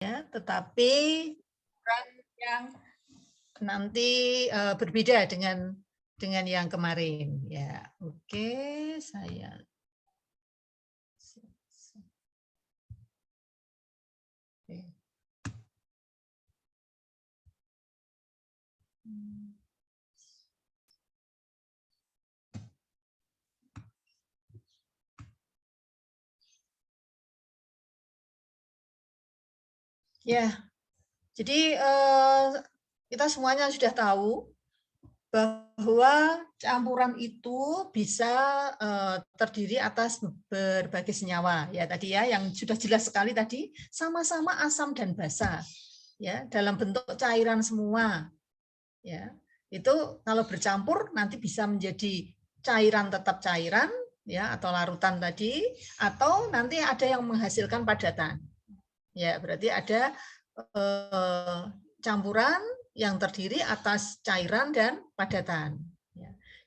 ya, tetapi yang nanti berbeda dengan yang kemarin. Ya, oke, saya. Ya, jadi kita semuanya sudah tahu bahwa campuran itu bisa terdiri atas berbagai senyawa. Ya tadi ya, yang sudah jelas sekali tadi, sama-sama asam dan basa, ya dalam bentuk cairan semua. Ya, itu kalau bercampur nanti bisa menjadi cairan tetap cairan, ya atau larutan tadi, atau nanti ada yang menghasilkan padatan. Ya, berarti ada campuran yang terdiri atas cairan dan padatan.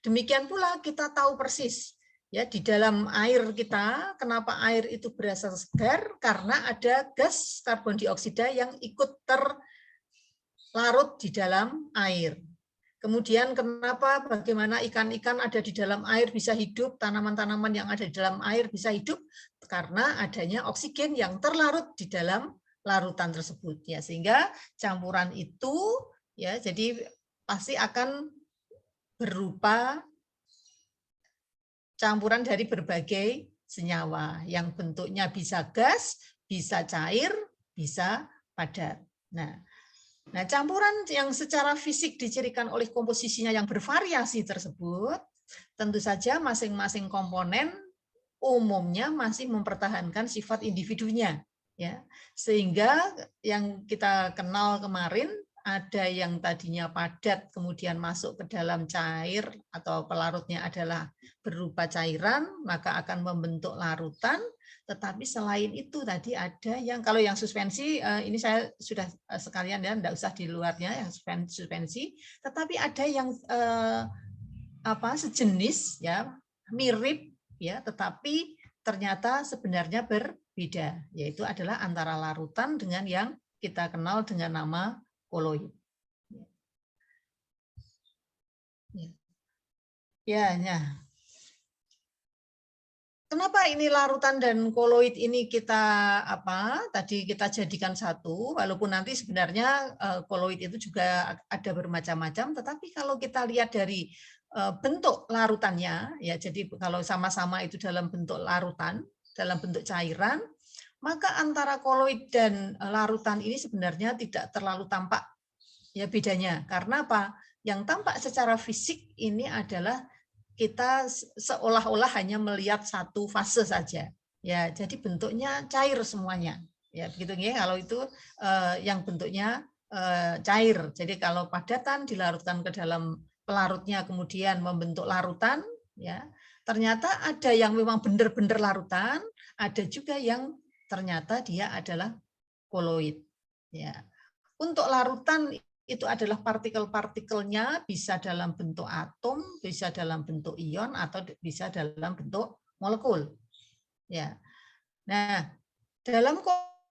Demikian pula kita tahu persis ya di dalam air kita, kenapa air itu berasa segar, karena ada gas karbon dioksida yang ikut terlarut di dalam air. Kemudian kenapa bagaimana ikan-ikan ada di dalam air bisa hidup, tanaman-tanaman yang ada di dalam air bisa hidup, karena adanya oksigen yang terlarut di dalam larutan tersebut ya, sehingga campuran itu ya jadi pasti akan berupa campuran dari berbagai senyawa yang bentuknya bisa gas, bisa cair, bisa padat. Nah, campuran yang secara fisik dicirikan oleh komposisinya yang bervariasi tersebut, tentu saja masing-masing komponen umumnya masih mempertahankan sifat individunya, ya. Sehingga yang kita kenal kemarin ada yang tadinya padat kemudian masuk ke dalam cair atau pelarutnya adalah berupa cairan, maka akan membentuk larutan. Tetapi selain itu tadi ada yang, kalau yang suspensi ini saya sudah sekalian ya, enggak usah di luarnya yang suspensi, tetapi ada yang sejenis ya, mirip ya, tetapi ternyata sebenarnya berbeda, yaitu adalah antara larutan dengan yang kita kenal dengan nama koloid. Ya. Kenapa ini larutan dan koloid ini kita tadi kita jadikan satu, walaupun nanti sebenarnya koloid itu juga ada bermacam-macam, tetapi kalau kita lihat dari bentuk larutannya, ya jadi kalau sama-sama itu dalam bentuk larutan, dalam bentuk cairan, maka antara koloid dan larutan ini sebenarnya tidak terlalu tampak ya bedanya. Karena apa? Yang tampak secara fisik ini adalah kita seolah-olah hanya melihat satu fase saja. Ya, jadi bentuknya cair semuanya. Ya, begitu ya. Kalau itu yang bentuknya cair. Jadi kalau padatan dilarutkan ke dalam pelarutnya kemudian membentuk larutan, ya. Ternyata ada yang memang benar-benar larutan, ada juga yang ternyata dia adalah koloid. Ya. Untuk larutan itu adalah partikel-partikelnya bisa dalam bentuk atom, bisa dalam bentuk ion, atau bisa dalam bentuk molekul. Ya. Nah, dalam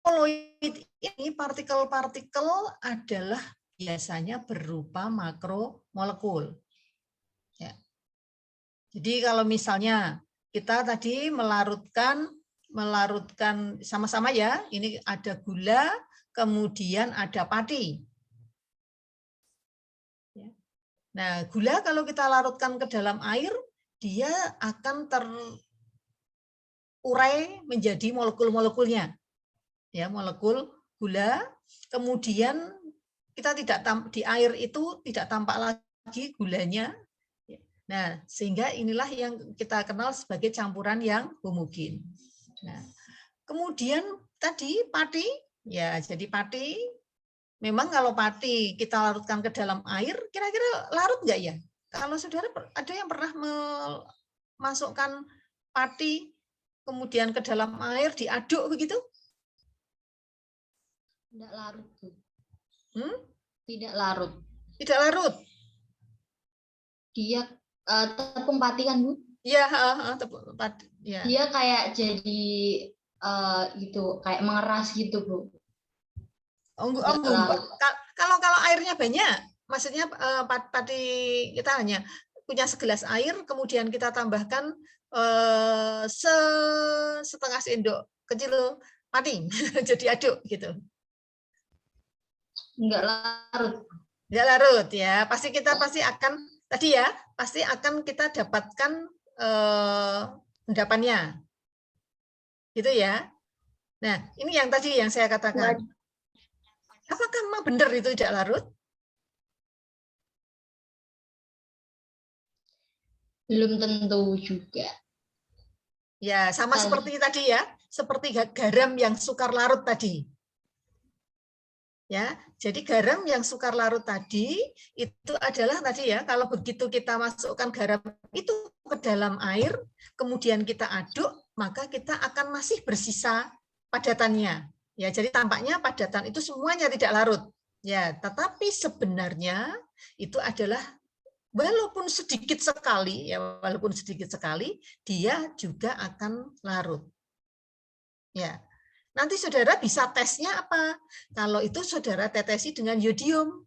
koloid ini partikel-partikel adalah biasanya berupa makromolekul. Ya. Jadi kalau misalnya kita tadi melarutkan sama-sama ya, ini ada gula, kemudian ada pati. Nah, gula kalau kita larutkan ke dalam air, dia akan terurai menjadi molekul-molekulnya. Ya, molekul gula. Kemudian kita di air itu tidak tampak lagi gulanya. Nah, sehingga inilah yang kita kenal sebagai campuran yang homogen. Nah, kemudian tadi pati, ya jadi pati. Memang kalau pati kita larutkan ke dalam air, kira-kira larut nggak ya? Kalau saudara ada yang pernah memasukkan pati kemudian ke dalam air diaduk begitu? Tidak larut. Tidak larut. Tidak larut. Dia tepung pati kan, Bu? Iya, tepung pati. Ya. Dia kayak jadi gitu, kayak mengeras gitu, Bu. Nggak larut. Kalau airnya banyak, maksudnya padi kita hanya punya segelas air, kemudian kita tambahkan setengah sendok kecil padi, jadi aduk gitu. Nggak larut. Nggak larut ya, pasti akan tadi ya, pasti akan kita dapatkan endapannya, gitu ya. Nah, ini yang tadi yang saya katakan. Apakah memang benar itu tidak larut? Belum tentu juga. Ya, sama seperti tadi ya, seperti garam yang sukar larut tadi. Ya, jadi garam yang sukar larut tadi itu adalah tadi ya, kalau begitu kita masukkan garam itu ke dalam air, kemudian kita aduk, maka kita akan masih bersisa padatannya. Ya, jadi tampaknya padatan itu semuanya tidak larut. Ya, tetapi sebenarnya itu adalah walaupun sedikit sekali, ya walaupun sedikit sekali, dia juga akan larut. Ya. Nanti saudara bisa tesnya apa? Kalau itu saudara tetesi dengan yodium.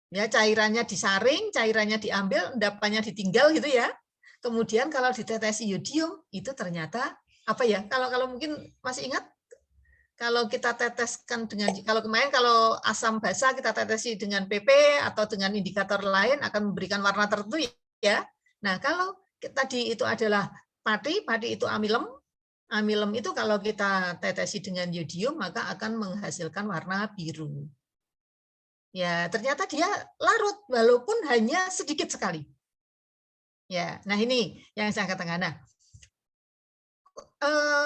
Ya, cairannya disaring, cairannya diambil, endapannya ditinggal gitu ya. Kemudian kalau ditetesi yodium itu ternyata apa ya? Kalau mungkin masih ingat kalau kita teteskan dengan kalau kemarin kalau asam basa kita tetesi dengan PP atau dengan indikator lain akan memberikan warna tertentu ya. Nah, kalau tadi itu adalah padi itu amilem. Amilem itu kalau kita tetesi dengan yodium maka akan menghasilkan warna biru. Ya, ternyata dia larut walaupun hanya sedikit sekali. Ya, nah ini yang saya katakan. Nah,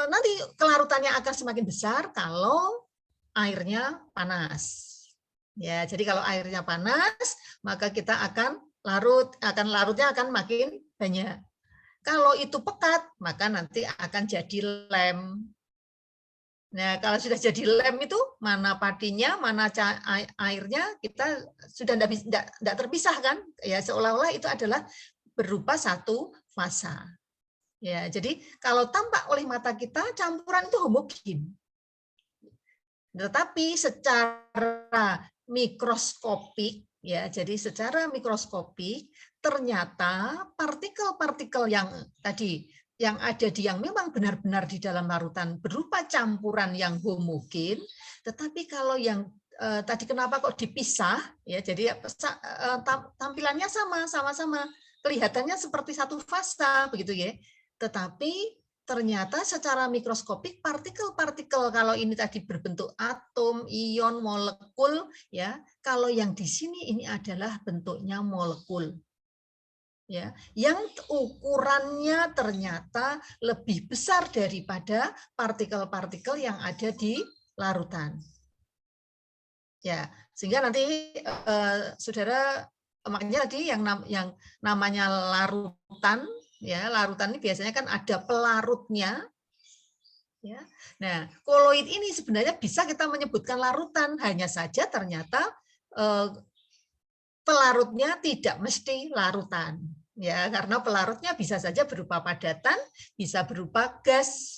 nanti kelarutannya akan semakin besar kalau airnya panas. Ya, jadi kalau airnya panas, maka kita akan larutnya akan makin banyak. Kalau itu pekat, maka nanti akan jadi lem. Nah, kalau sudah jadi lem itu mana padinya, mana airnya, kita sudah tidak terpisah kan? Ya, seolah-olah itu adalah berupa satu fasa. Ya, jadi kalau tampak oleh mata kita campuran itu homogen. Tetapi secara mikroskopik ya, jadi secara mikroskopik ternyata partikel-partikel yang tadi yang ada yang memang benar-benar di dalam larutan berupa campuran yang homogen, tetapi kalau yang tadi kenapa kok dipisah ya, jadi tampilannya sama-sama kelihatannya seperti satu fasa begitu ya, tetapi ternyata secara mikroskopik partikel-partikel kalau ini tadi berbentuk atom, ion, molekul ya. Kalau yang di sini ini adalah bentuknya molekul. Ya, yang ukurannya ternyata lebih besar daripada partikel-partikel yang ada di larutan. Ya, sehingga nanti saudara makanya tadi yang namanya larutan ya, larutan ini biasanya kan ada pelarutnya ya. Nah, koloid ini sebenarnya bisa kita menyebutkan larutan, hanya saja ternyata pelarutnya tidak mesti larutan ya, karena pelarutnya bisa saja berupa padatan, bisa berupa gas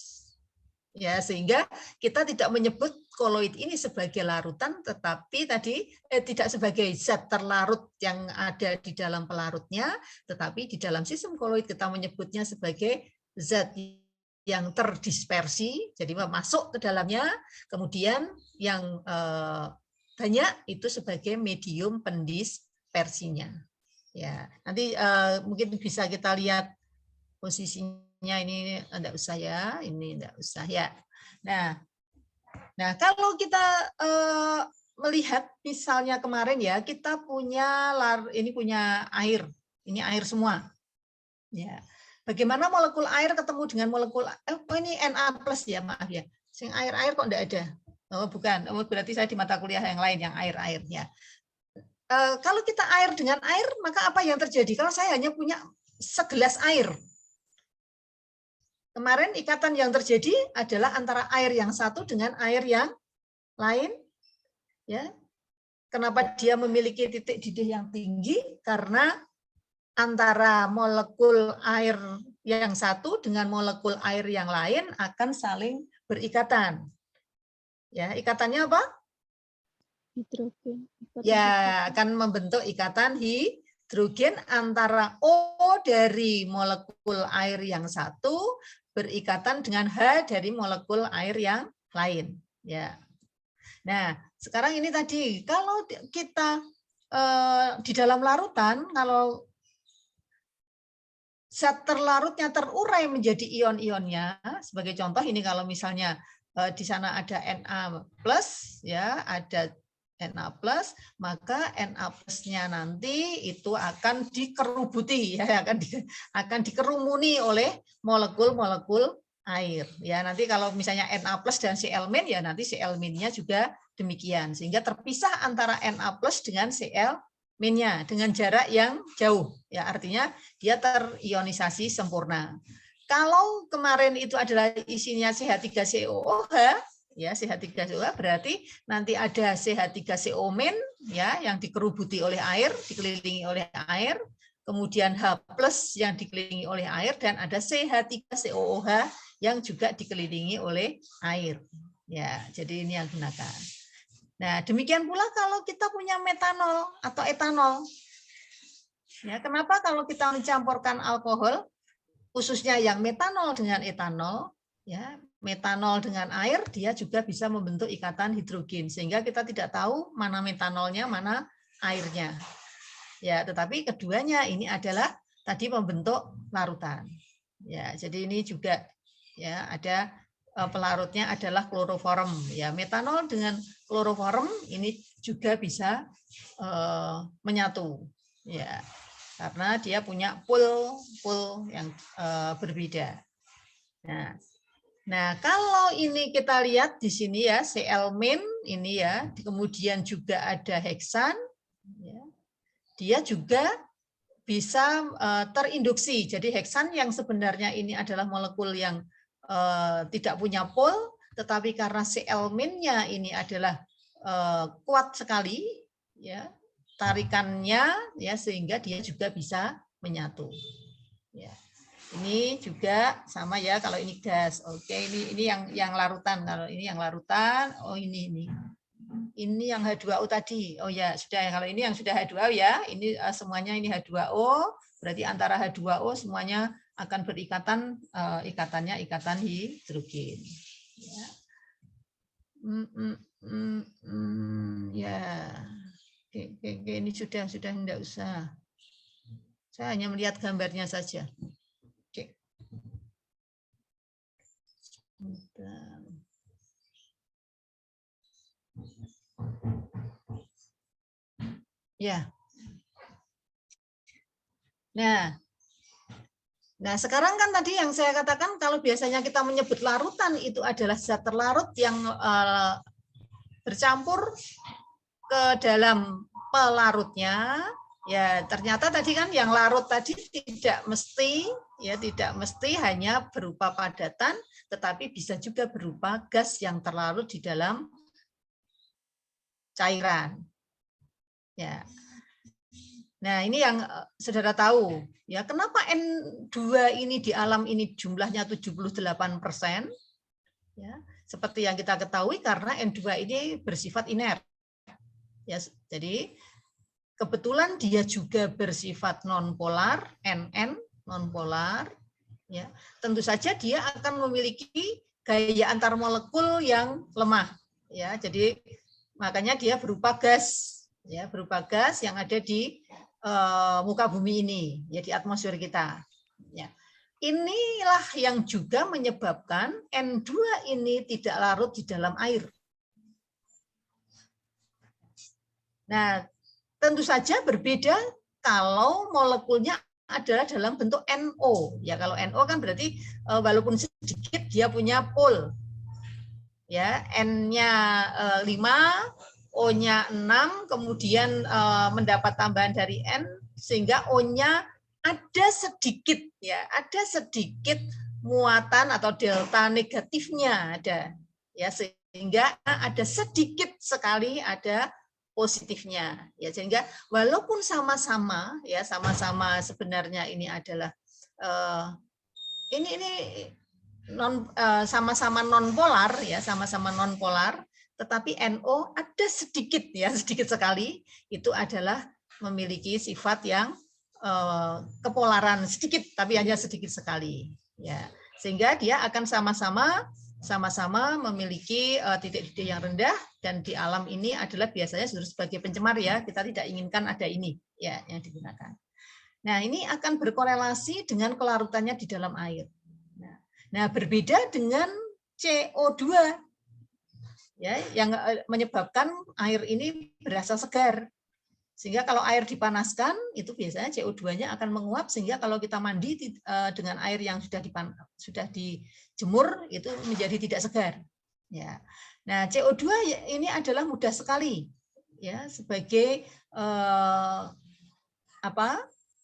ya, sehingga kita tidak menyebut koloid ini sebagai larutan, tetapi tadi tidak sebagai zat terlarut yang ada di dalam pelarutnya, tetapi di dalam sistem koloid kita menyebutnya sebagai zat yang terdispersi, jadi masuk ke dalamnya, kemudian yang banyak itu sebagai medium pendispersinya. Ya, nanti mungkin bisa kita lihat posisinya ini enggak usah ya, ini enggak usah ya. Nah kalau kita melihat misalnya kemarin ya, kita punya air, ini air semua. Ya. Bagaimana molekul air ketemu dengan molekul ini Na+ ya, maaf ya. Sing air-air kok enggak ada? Oh, bukan. Oh, berarti saya di mata kuliah yang lain yang air-airnya. Kalau kita air dengan air, maka apa yang terjadi? Kalau saya hanya punya segelas air. Kemarin ikatan yang terjadi adalah antara air yang satu dengan air yang lain. Ya. Kenapa dia memiliki titik didih yang tinggi? Karena antara molekul air yang satu dengan molekul air yang lain akan saling berikatan. Ya, ikatannya apa? hidrogen. Ya, akan membentuk ikatan hidrogen antara O dari molekul air yang satu berikatan dengan H dari molekul air yang lain. Ya. Nah, sekarang ini tadi kalau kita di dalam larutan, kalau zat terlarutnya terurai menjadi ion-ionnya, sebagai contoh ini kalau misalnya di sana ada Na+, ya, ada Na+, maka Na+- nya nanti itu akan dikerubuti, ya, akan dikerumuni oleh molekul-molekul air. Ya, nanti kalau misalnya Na+ dan Cl- ya nanti Cl- juga demikian, sehingga terpisah antara Na+ dengan Cl- dengan jarak yang jauh. Ya, artinya dia terionisasi sempurna. Kalau kemarin itu adalah isinya CH3COOH, ya CH3COOH berarti nanti ada CH3CO- ya yang dikerubuti oleh air, dikelilingi oleh air, kemudian H+ yang dikelilingi oleh air, dan ada CH3COOH yang juga dikelilingi oleh air. Ya, jadi ini yang gunakan. Nah, demikian pula kalau kita punya metanol atau etanol. Ya, kenapa kalau kita mencampurkan alkohol, khususnya yang metanol dengan etanol, ya, metanol dengan air, dia juga bisa membentuk ikatan hidrogen, sehingga kita tidak tahu mana metanolnya, mana airnya. Ya, tetapi keduanya ini adalah tadi membentuk larutan. Ya, jadi ini juga ya ada pelarutnya adalah kloroform. Ya, metanol dengan kloroform ini juga bisa menyatu. Ya. Karena dia punya pool yang berbeda. Nah, kalau ini kita lihat di sini ya, Cl- ini ya, kemudian juga ada heksan, ya, dia juga bisa terinduksi. Jadi heksan yang sebenarnya ini adalah molekul yang tidak punya pool, tetapi karena Cl-nya ini adalah kuat sekali, ya, tarikannya, ya, sehingga dia juga bisa menyatu. Ya. Ini juga sama ya kalau ini gas. Oke, ini yang larutan. Kalau ini yang larutan, oh ini yang H2O tadi. Oh ya, sudah ya. Kalau ini yang sudah H2O ya, ini semuanya ini H2O, berarti antara H2O semuanya akan berikatan, ikatannya ikatan hidrogen. Ya. Ya. Oke, ini sudah enggak usah. Saya hanya melihat gambarnya saja. Oke. Bentar. Ya. Nah, sekarang kan tadi yang saya katakan kalau biasanya kita menyebut larutan itu adalah zat terlarut yang bercampur ke dalam pelarutnya. Ya, ternyata tadi kan yang larut tadi tidak mesti hanya berupa padatan, tetapi bisa juga berupa gas yang terlarut di dalam cairan. Ya. Nah, ini yang saudara tahu. Ya, kenapa N2 ini di alam ini jumlahnya 78%? Ya, seperti yang kita ketahui karena N2 ini bersifat inert. Ya, jadi kebetulan dia juga bersifat nonpolar, NN nonpolar. Ya, tentu saja dia akan memiliki gaya antar molekul yang lemah. Ya, jadi makanya dia berupa gas. Ya, berupa gas yang ada di muka bumi ini, ya, di atmosfer kita. Ya. Inilah yang juga menyebabkan N2 ini tidak larut di dalam air. Nah, tentu saja berbeda kalau molekulnya adalah dalam bentuk NO. Ya, kalau NO kan berarti walaupun sedikit dia punya pol. Ya, N-nya 5, O-nya 6, kemudian mendapat tambahan dari N sehingga O-nya ada sedikit muatan atau delta negatifnya ada. Ya, sehingga ada sedikit sekali ada positifnya. Ya, sehingga walaupun sama-sama sebenarnya ini adalah ini sama-sama non polar ya, sama-sama non polar, tetapi NO ada sedikit ya, sedikit sekali, itu adalah memiliki sifat yang kepolaran sedikit, tapi hanya sedikit sekali. Ya, sehingga dia akan sama-sama memiliki titik-titik yang rendah, dan di alam ini adalah biasanya sebagai pencemar ya, kita tidak inginkan ada ini ya yang digunakan. Nah, ini akan berkorelasi dengan kelarutannya di dalam air. Nah, berbeda dengan CO2 ya, yang menyebabkan air ini berasa segar. Sehingga kalau air dipanaskan, itu biasanya CO2-nya akan menguap, sehingga kalau kita mandi dengan air yang sudah dijemur, itu menjadi tidak segar. Ya. Nah, CO2 ini adalah mudah sekali ya sebagai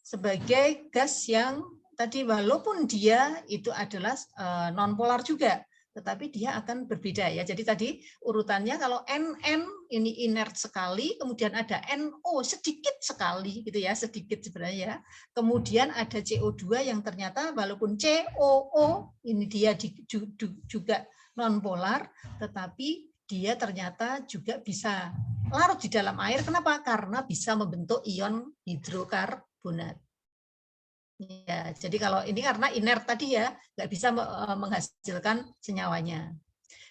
sebagai gas yang tadi walaupun dia itu adalah non-polar juga, tetapi dia akan berbeda ya. Jadi tadi urutannya kalau NN ini inert sekali, kemudian ada NO sedikit sekali gitu ya, sedikit sebenarnya ya. Kemudian ada CO2 yang ternyata walaupun COO ini dia juga non-polar, tetapi dia ternyata juga bisa larut di dalam air. Kenapa? Karena bisa membentuk ion hidrokarbonat. Ya, jadi kalau ini karena inert tadi ya, nggak bisa menghasilkan senyawanya.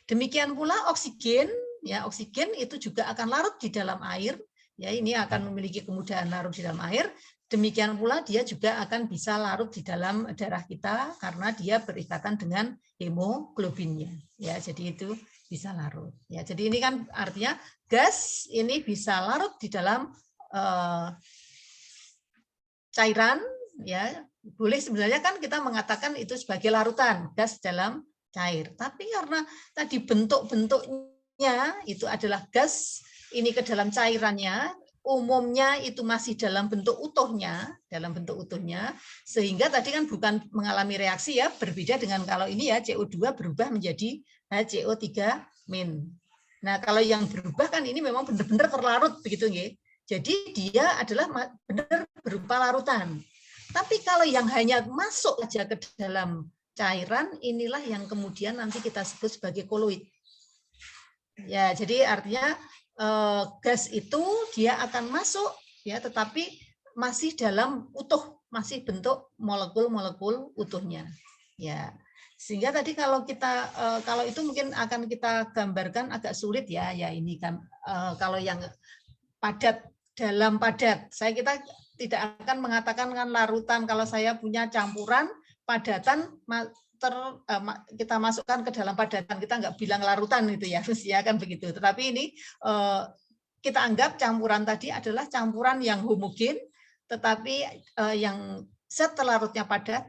Demikian pula oksigen, ya oksigen itu juga akan larut di dalam air. Ya, ini akan memiliki kemudahan larut di dalam air. Demikian pula dia juga akan bisa larut di dalam darah kita karena dia berikatan dengan hemoglobinnya. Ya, jadi itu bisa larut. Ya, jadi ini kan artinya gas ini bisa larut di dalam cairan. Ya, boleh sebenarnya kan kita mengatakan itu sebagai larutan gas dalam cair. Tapi karena tadi bentuk-bentuknya itu adalah gas ini ke dalam cairannya, umumnya itu masih dalam bentuk utuhnya, sehingga tadi kan bukan mengalami reaksi ya, berbeda dengan kalau ini ya CO2 berubah menjadi HCO3-. Nah, kalau yang berubah kan ini memang benar-benar terlarut begitu nggih. Jadi dia adalah benar berupa larutan. Tapi kalau yang hanya masuk saja ke dalam cairan, inilah yang kemudian nanti kita sebut sebagai koloid. Ya, jadi artinya gas itu dia akan masuk ya, tetapi masih dalam utuh, masih bentuk molekul-molekul utuhnya. Ya, sehingga tadi kalau kita kalau itu mungkin akan kita gambarkan agak sulit ya, ya ini kan kalau yang padat dalam padat, kita tidak akan mengatakan kan larutan. Kalau saya punya campuran padatan kita masukkan ke dalam padatan, kita nggak bilang larutan itu ya, ya kan begitu. Tetapi ini kita anggap campuran tadi adalah campuran yang homogen, tetapi yang zat larutnya padat,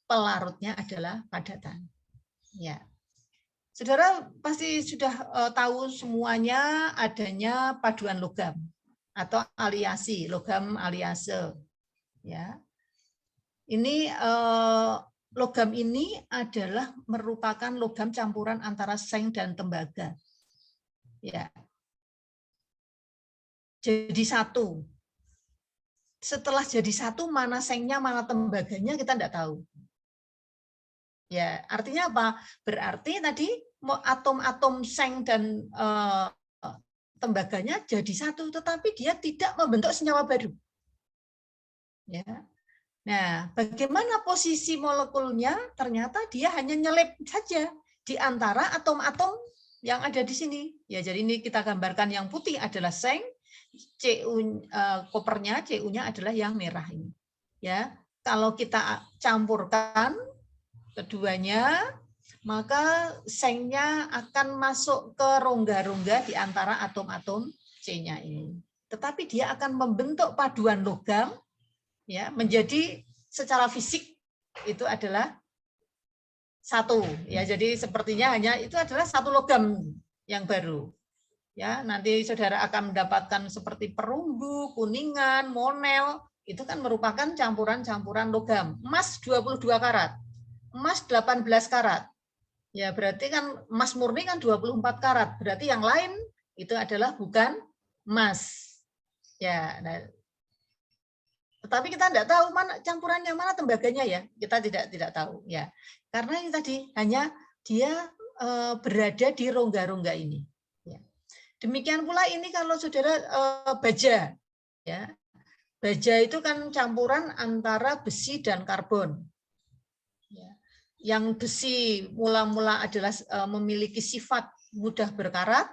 pelarutnya adalah padatan. Ya, saudara pasti sudah tahu semuanya adanya paduan logam atau aliasi, logam aliase. Ya. Ini logam ini adalah merupakan logam campuran antara seng dan tembaga. Ya. Jadi satu. Setelah jadi satu, mana sengnya, mana tembaganya kita tidak tahu. Ya, artinya apa? Berarti tadi atom-atom seng dan tembaganya jadi satu, tetapi dia tidak membentuk senyawa baru. Ya. Nah, bagaimana posisi molekulnya? Ternyata dia hanya nyelip saja di antara atom-atom yang ada di sini. Ya, jadi ini kita gambarkan yang putih adalah seng, kopernya, Cu-nya adalah yang merah ini. Ya, kalau kita campurkan keduanya, maka sengnya akan masuk ke rongga-rongga di antara atom-atom C-nya ini. Tetapi dia akan membentuk paduan logam ya, menjadi secara fisik itu adalah satu ya. Jadi sepertinya hanya itu adalah satu logam yang baru. Ya, nanti saudara akan mendapatkan seperti perunggu, kuningan, monel, itu kan merupakan campuran-campuran logam. Emas 22 karat, emas 18 karat. Ya, berarti kan emas murni kan 24 karat. Berarti yang lain itu adalah bukan emas. Ya, nah, tetapi kita tidak tahu mana campurannya, mana tembaganya ya. Kita tidak tahu ya. Karena ini tadi hanya dia berada di rongga-rongga ini. Ya. Demikian pula ini kalau saudara baja, ya. Baja itu kan campuran antara besi dan karbon. Ya. Yang besi mula-mula adalah memiliki sifat mudah berkarat,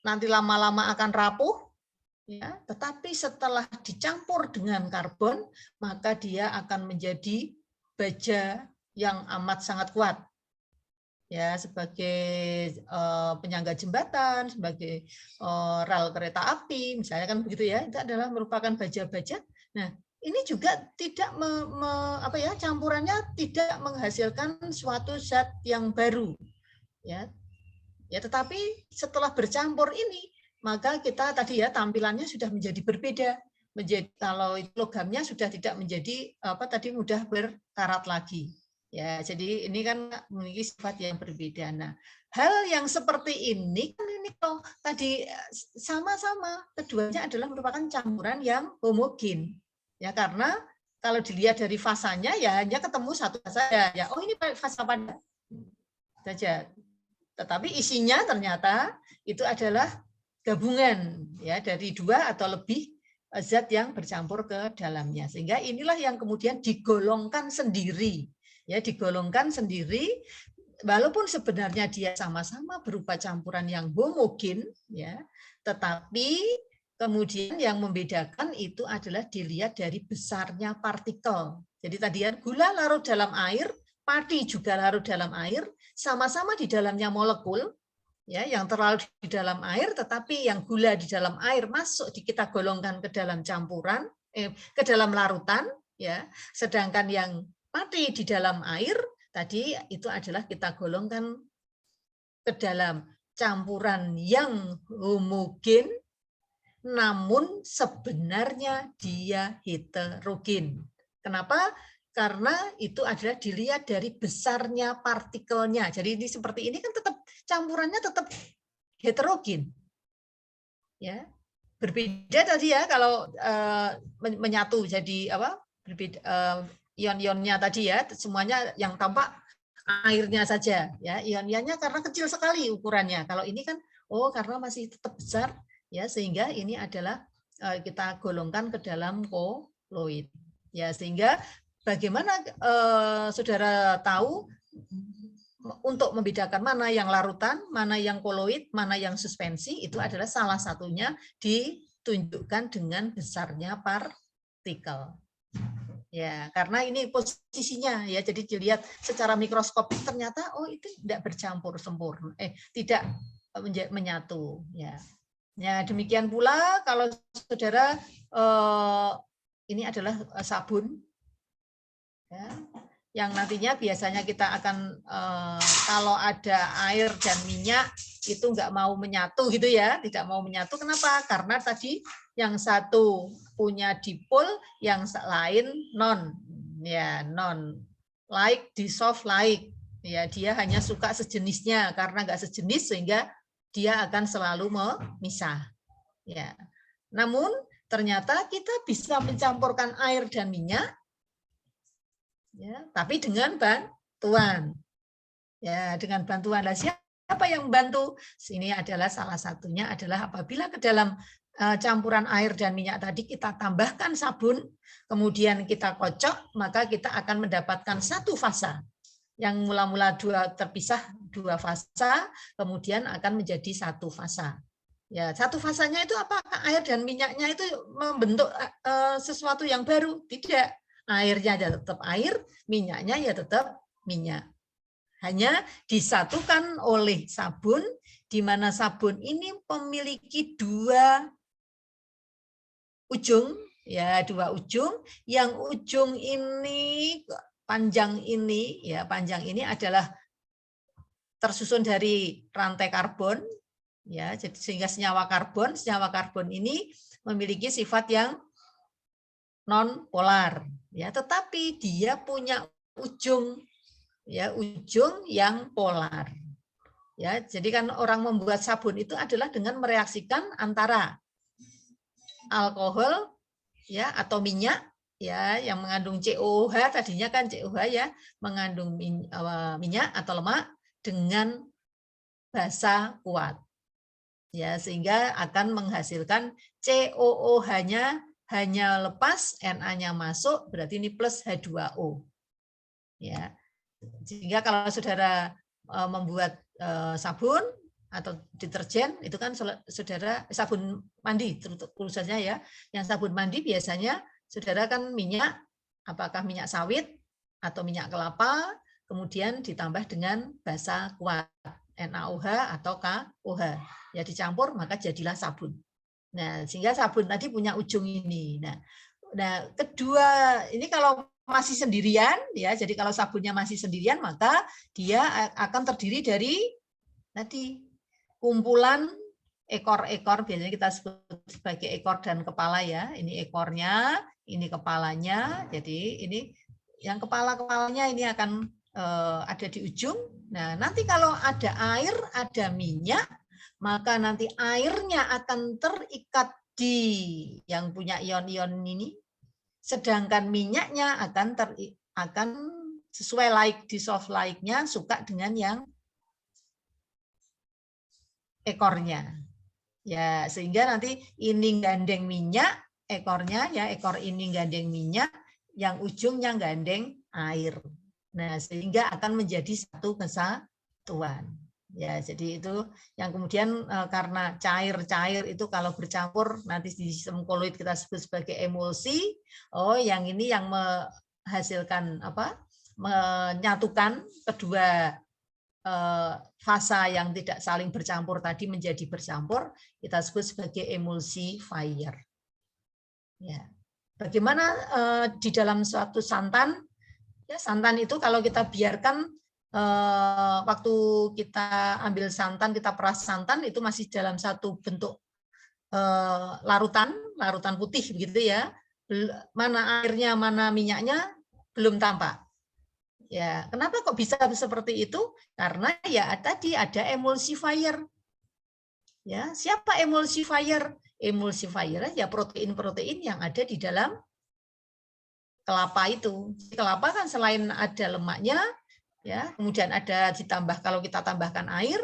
nanti lama-lama akan rapuh, ya. Tetapi setelah dicampur dengan karbon, maka dia akan menjadi baja yang amat sangat kuat. Ya, sebagai penyangga jembatan, sebagai rel kereta api, misalnya kan begitu ya, itu adalah merupakan baja-baja. Nah, ini juga tidak campurannya tidak menghasilkan suatu zat yang baru, ya. Ya, tetapi setelah bercampur ini, maka kita tadi ya tampilannya sudah menjadi berbeda. Kalau logamnya sudah tidak menjadi mudah berkarat lagi. Ya, jadi ini kan memiliki sifat yang berbeda. Nah, hal yang seperti ini kan ini kalau tadi sama-sama keduanya adalah merupakan campuran yang homogen. Ya, karena kalau dilihat dari fasanya ya hanya ketemu satu saja. Ya, oh ini fasa padat saja. Tetapi isinya ternyata itu adalah gabungan ya dari 2 atau lebih zat yang bercampur ke dalamnya. Sehingga inilah yang kemudian digolongkan sendiri. Ya, digolongkan sendiri walaupun sebenarnya dia sama-sama berupa campuran yang homogen ya, tetapi kemudian yang membedakan itu adalah dilihat dari besarnya partikel. Jadi tadi gula larut dalam air, padi juga larut dalam air, sama-sama di dalamnya molekul, ya, yang terlarut di dalam air, tetapi yang gula di dalam air masuk kita golongkan ke dalam campuran, ke dalam larutan, ya, sedangkan yang padi di dalam air tadi itu adalah kita golongkan ke dalam campuran yang homogen, namun sebenarnya dia heterogen. Kenapa? Karena itu adalah dilihat dari besarnya partikelnya. Jadi ini seperti ini kan tetap campurannya tetap heterogen. Ya. Berbeda tadi ya kalau menyatu jadi apa? Berbeda ion-ionnya tadi ya, semuanya yang tampak airnya saja ya. Ion-ionnya karena kecil sekali ukurannya. Kalau ini kan karena masih tetap besar ya, sehingga ini adalah kita golongkan ke dalam koloid. Ya, sehingga bagaimana saudara tahu untuk membedakan mana yang larutan, mana yang koloid, mana yang suspensi, itu adalah salah satunya ditunjukkan dengan besarnya partikel. Ya, karena ini posisinya ya, jadi dilihat secara mikroskopik ternyata itu tidak bercampur sempurna, tidak menyatu ya. Ya, demikian pula kalau saudara ini adalah sabun ya, yang nantinya biasanya kita akan kalau ada air dan minyak itu nggak mau menyatu gitu ya, tidak mau menyatu. Kenapa? Karena tadi yang satu punya dipol, yang lain non, ya non, like dissolve like, ya dia hanya suka sejenisnya, karena nggak sejenis sehingga dia akan selalu memisah. Ya, namun ternyata kita bisa mencampurkan air dan minyak. Ya, tapi dengan bantuan. Ya, dengan bantuan. Lah, siapa yang membantu? Ini adalah salah satunya adalah apabila ke dalam campuran air dan minyak tadi kita tambahkan sabun, kemudian kita kocok, maka kita akan mendapatkan satu fasa. Yang mula-mula terpisah 2 fasa, kemudian akan menjadi satu fasa. Ya, satu fasanya itu apakah air dan minyaknya itu membentuk sesuatu yang baru? Tidak. Airnya ya tetap air, minyaknya ya tetap minyak. Hanya disatukan oleh sabun, di mana sabun ini memiliki 2 ujung, ya 2 ujung. Yang ujung ini panjang ini adalah tersusun dari rantai karbon, ya, jadi sehingga senyawa karbon ini memiliki sifat yang non polar. Ya, tetapi dia punya ujung yang polar. Ya, jadi kan orang membuat sabun itu adalah dengan mereaksikan antara alkohol ya atau minyak ya yang mengandung COH, tadinya kan COH ya, mengandung minyak atau lemak dengan basa kuat. Ya, sehingga akan menghasilkan COOH-nya hanya lepas, Na-nya masuk, berarti ini plus H2O. Ya. Sehingga kalau saudara membuat sabun atau deterjen, itu kan saudara sabun mandi khususnya ya. Yang sabun mandi biasanya saudara kan minyak, apakah minyak sawit atau minyak kelapa, kemudian ditambah dengan basa kuat, NaOH atau KOH. Ya dicampur maka jadilah sabun. Nah, sehingga sabun tadi punya ujung ini. Nah, kedua ini kalau masih sendirian ya, jadi kalau sabunnya masih sendirian maka dia akan terdiri dari tadi kumpulan ekor-ekor, biasanya kita sebut sebagai ekor dan kepala ya. Ini ekornya, ini kepalanya. Jadi ini yang kepala-kepalanya ini akan ada di ujung. Nah, nanti kalau ada air, ada minyak, maka nanti airnya akan terikat di yang punya ion-ion ini, sedangkan minyaknya akan sesuai like dissolve like-nya suka dengan yang ekornya. Ya, sehingga nanti ini gandeng minyak ekornya ya, ekor ini gandeng minyak, yang ujungnya gandeng air. Nah, sehingga akan menjadi satu kesatuan. Ya, jadi itu yang kemudian karena cair-cair itu kalau bercampur nanti di sistem koloid kita sebut sebagai emulsi. Oh, yang ini yang menghasilkan apa? Menyatukan kedua fasa yang tidak saling bercampur tadi menjadi bercampur, kita sebut sebagai emulsifier. Ya. Bagaimana di dalam suatu santan? Ya, santan itu kalau kita biarkan waktu kita ambil santan, kita peras santan itu masih dalam satu bentuk larutan putih begitu ya. Mana airnya, mana minyaknya belum tampak. Ya, kenapa kok bisa seperti itu? Karena ya tadi ada emulsifier. Ya, siapa emulsifier? Emulsifier ya protein-protein yang ada di dalam kelapa itu. Kelapa kan selain ada lemaknya, ya, kemudian ada ditambah kalau kita tambahkan air,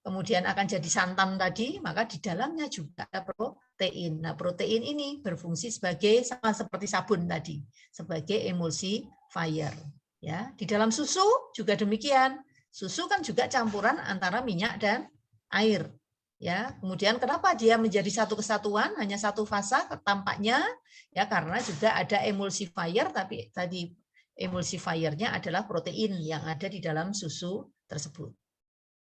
kemudian akan jadi santan tadi, maka di dalamnya juga ada protein. Nah, protein ini berfungsi sebagai sama seperti sabun tadi, sebagai emulsifier. Ya, di dalam susu juga demikian. Susu kan juga campuran antara minyak dan air. Ya, kemudian kenapa dia menjadi satu kesatuan, hanya satu fasa tampaknya? Ya, karena juga ada emulsifier, tapi tadi emulsifiernya adalah protein yang ada di dalam susu tersebut.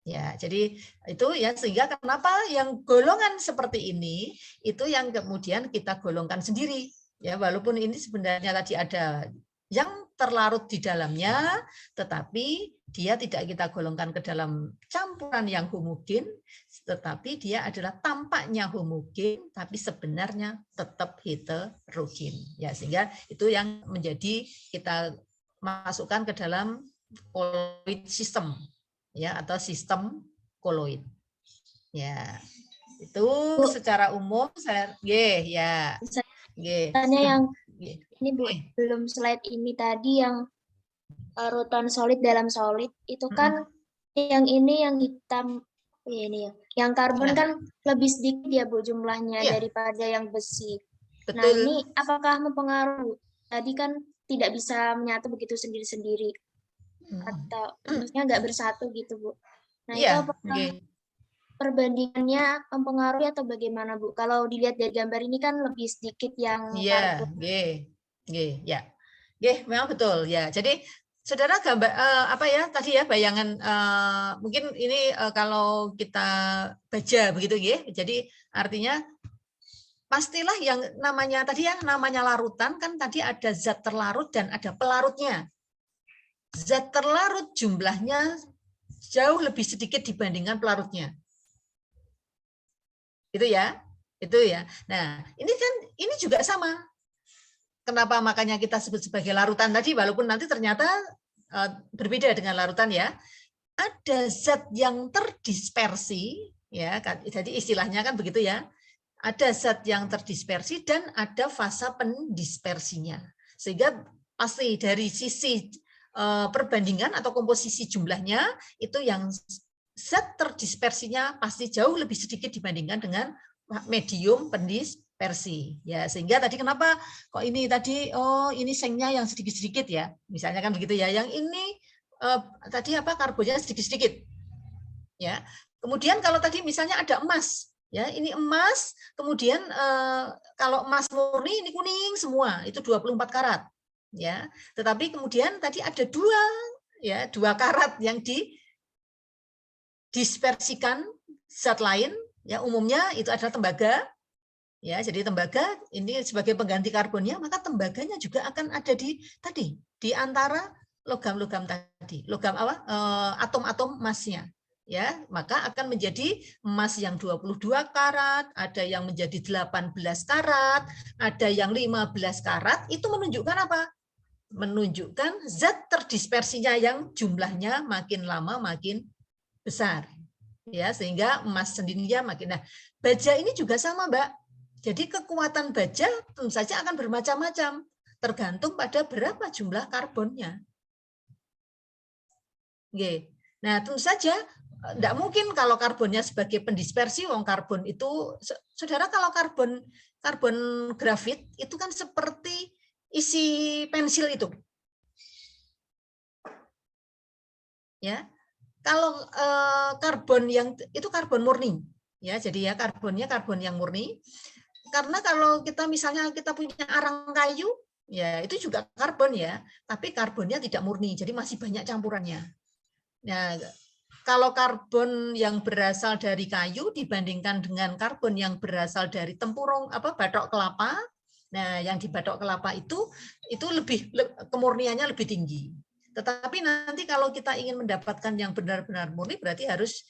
Ya, jadi itu ya sehingga kenapa yang golongan seperti ini itu yang kemudian kita golongkan sendiri. Ya, walaupun ini sebenarnya tadi ada yang terlarut di dalamnya, tetapi dia tidak kita golongkan ke dalam campuran yang homogen, tetapi dia adalah tampaknya homogen, tapi sebenarnya tetap heterogen. Ya, sehingga itu yang menjadi kita masukkan ke dalam koloid system, ya, atau sistem koloid. Ya, itu secara umum saya, ya. Misalnya yang ini Bu, belum slide ini tadi yang larutan solid dalam solid itu kan yang ini yang hitam ini ya. Yang karbon kan lebih sedikit ya Bu jumlahnya daripada yang besi. Betul. Nah, ini apakah mempengaruhi? Tadi kan tidak bisa menyatu begitu sendiri-sendiri. Atau maksudnya nggak bersatu gitu Bu. Nah, itu apakah perbandingannya mempengaruhi atau bagaimana Bu? Kalau dilihat dari gambar ini kan lebih sedikit yang karbon. Ya, memang betul ya. Jadi saudara gambar apa ya tadi ya bayangan mungkin ini kalau kita baca begitu ya. Jadi artinya pastilah yang namanya tadi ya namanya larutan kan tadi ada zat terlarut dan ada pelarutnya. Zat terlarut jumlahnya jauh lebih sedikit dibandingkan pelarutnya. Itu ya. Nah, ini juga sama. Kenapa makanya kita sebut sebagai larutan tadi, walaupun nanti ternyata berbeda dengan larutan ya. Ada zat yang terdispersi, ya, jadi istilahnya kan begitu ya. Ada zat yang terdispersi dan ada fasa pendispersinya. Sehingga pasti dari sisi perbandingan atau komposisi jumlahnya itu yang zat terdispersinya pasti jauh lebih sedikit dibandingkan dengan medium pendispersi. Ya, sehingga tadi kenapa kok ini tadi ini sengnya yang sedikit-sedikit ya. Misalnya kan begitu ya. Yang ini tadi apa karbonnya sedikit-sedikit. Ya. Kemudian kalau tadi misalnya ada emas, ya ini emas, kemudian kalau emas murni ini kuning semua, itu 24 karat. Ya. Tetapi kemudian tadi ada dua karat yang dispersikan zat lain, ya umumnya itu adalah tembaga. Ya, jadi tembaga ini sebagai pengganti karbonnya, maka tembaganya juga akan ada di antara logam-logam tadi, logam apa? Atom-atom emasnya. Ya, maka akan menjadi emas yang 22 karat, ada yang menjadi 18 karat, ada yang 15 karat, itu menunjukkan apa? Menunjukkan zat terdispersinya yang jumlahnya makin lama makin besar. Ya, sehingga emas sendirinya makin. Nah, baja ini juga sama, Mbak. Jadi kekuatan baja tentu saja akan bermacam-macam, tergantung pada berapa jumlah karbonnya. Oke. Nah, tentu saja tidak mungkin kalau karbonnya sebagai pendispersi, wong karbon itu, saudara kalau karbon grafit itu kan seperti isi pensil itu. Ya. Kalau karbon yang itu karbon murni, ya jadi ya karbonnya karbon yang murni. Karena kalau kita misalnya kita punya arang kayu, ya itu juga karbon ya, tapi karbonnya tidak murni, jadi masih banyak campurannya. Nah, kalau karbon yang berasal dari kayu dibandingkan dengan karbon yang berasal dari tempurung batok kelapa, nah yang di batok kelapa itu lebih kemurniannya lebih tinggi. Tetapi nanti kalau kita ingin mendapatkan yang benar-benar murni berarti harus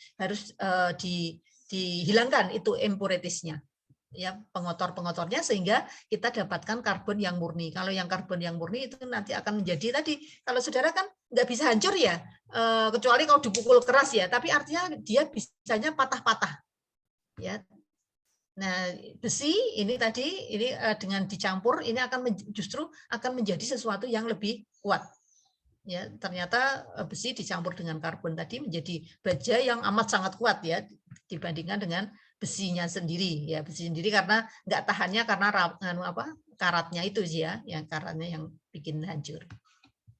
dihilangkan itu impuritisnya, ya pengotor-pengotornya, sehingga kita dapatkan karbon yang murni. Kalau yang karbon yang murni itu nanti akan menjadi tadi, kalau saudara kan nggak bisa hancur ya, kecuali kalau dipukul keras ya, tapi artinya dia bisanya patah-patah. Ya. Nah, besi ini tadi ini dengan dicampur ini justru akan menjadi sesuatu yang lebih kuat. Ya, ternyata besi dicampur dengan karbon tadi menjadi baja yang amat sangat kuat ya dibandingkan dengan besinya sendiri ya, besi sendiri karena nggak tahannya karena karatnya itu sih ya, yang karatnya yang bikin hancur.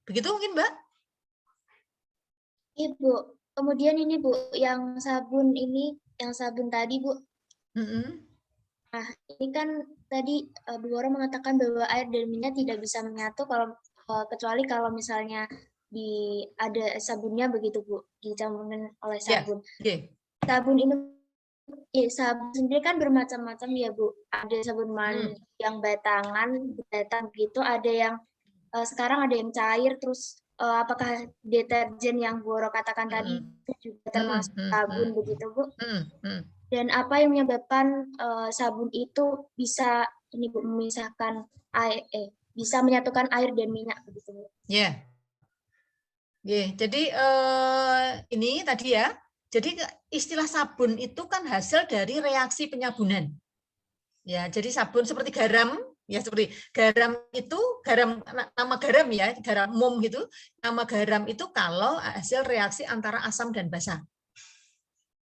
Begitu mungkin, Mbak? Ibu, kemudian ini Bu, yang sabun tadi Bu. Nah, ini kan tadi Bu Wara mengatakan bahwa air dan minyak tidak bisa menyatu kalau kecuali kalau misalnya ada sabunnya begitu Bu, dicampurkan oleh sabun. Yeah. Sabun ini sabun sendiri kan bermacam-macam ya Bu. Ada sabun mandi yang batang gitu, ada yang sekarang ada yang cair, terus apakah deterjen yang Bu Wara katakan tadi itu juga termasuk sabun begitu Bu? Dan apa yang menyebabkan sabun itu bisa memisahkan bisa menyatukan air dan minyak begitu. Ya. Yeah. Jadi ini tadi ya. Jadi istilah sabun itu kan hasil dari reaksi penyabunan. Ya, jadi sabun seperti garam, ya seperti garam itu nama garam ya, garam umum gitu. Nama garam itu kalau hasil reaksi antara asam dan basa.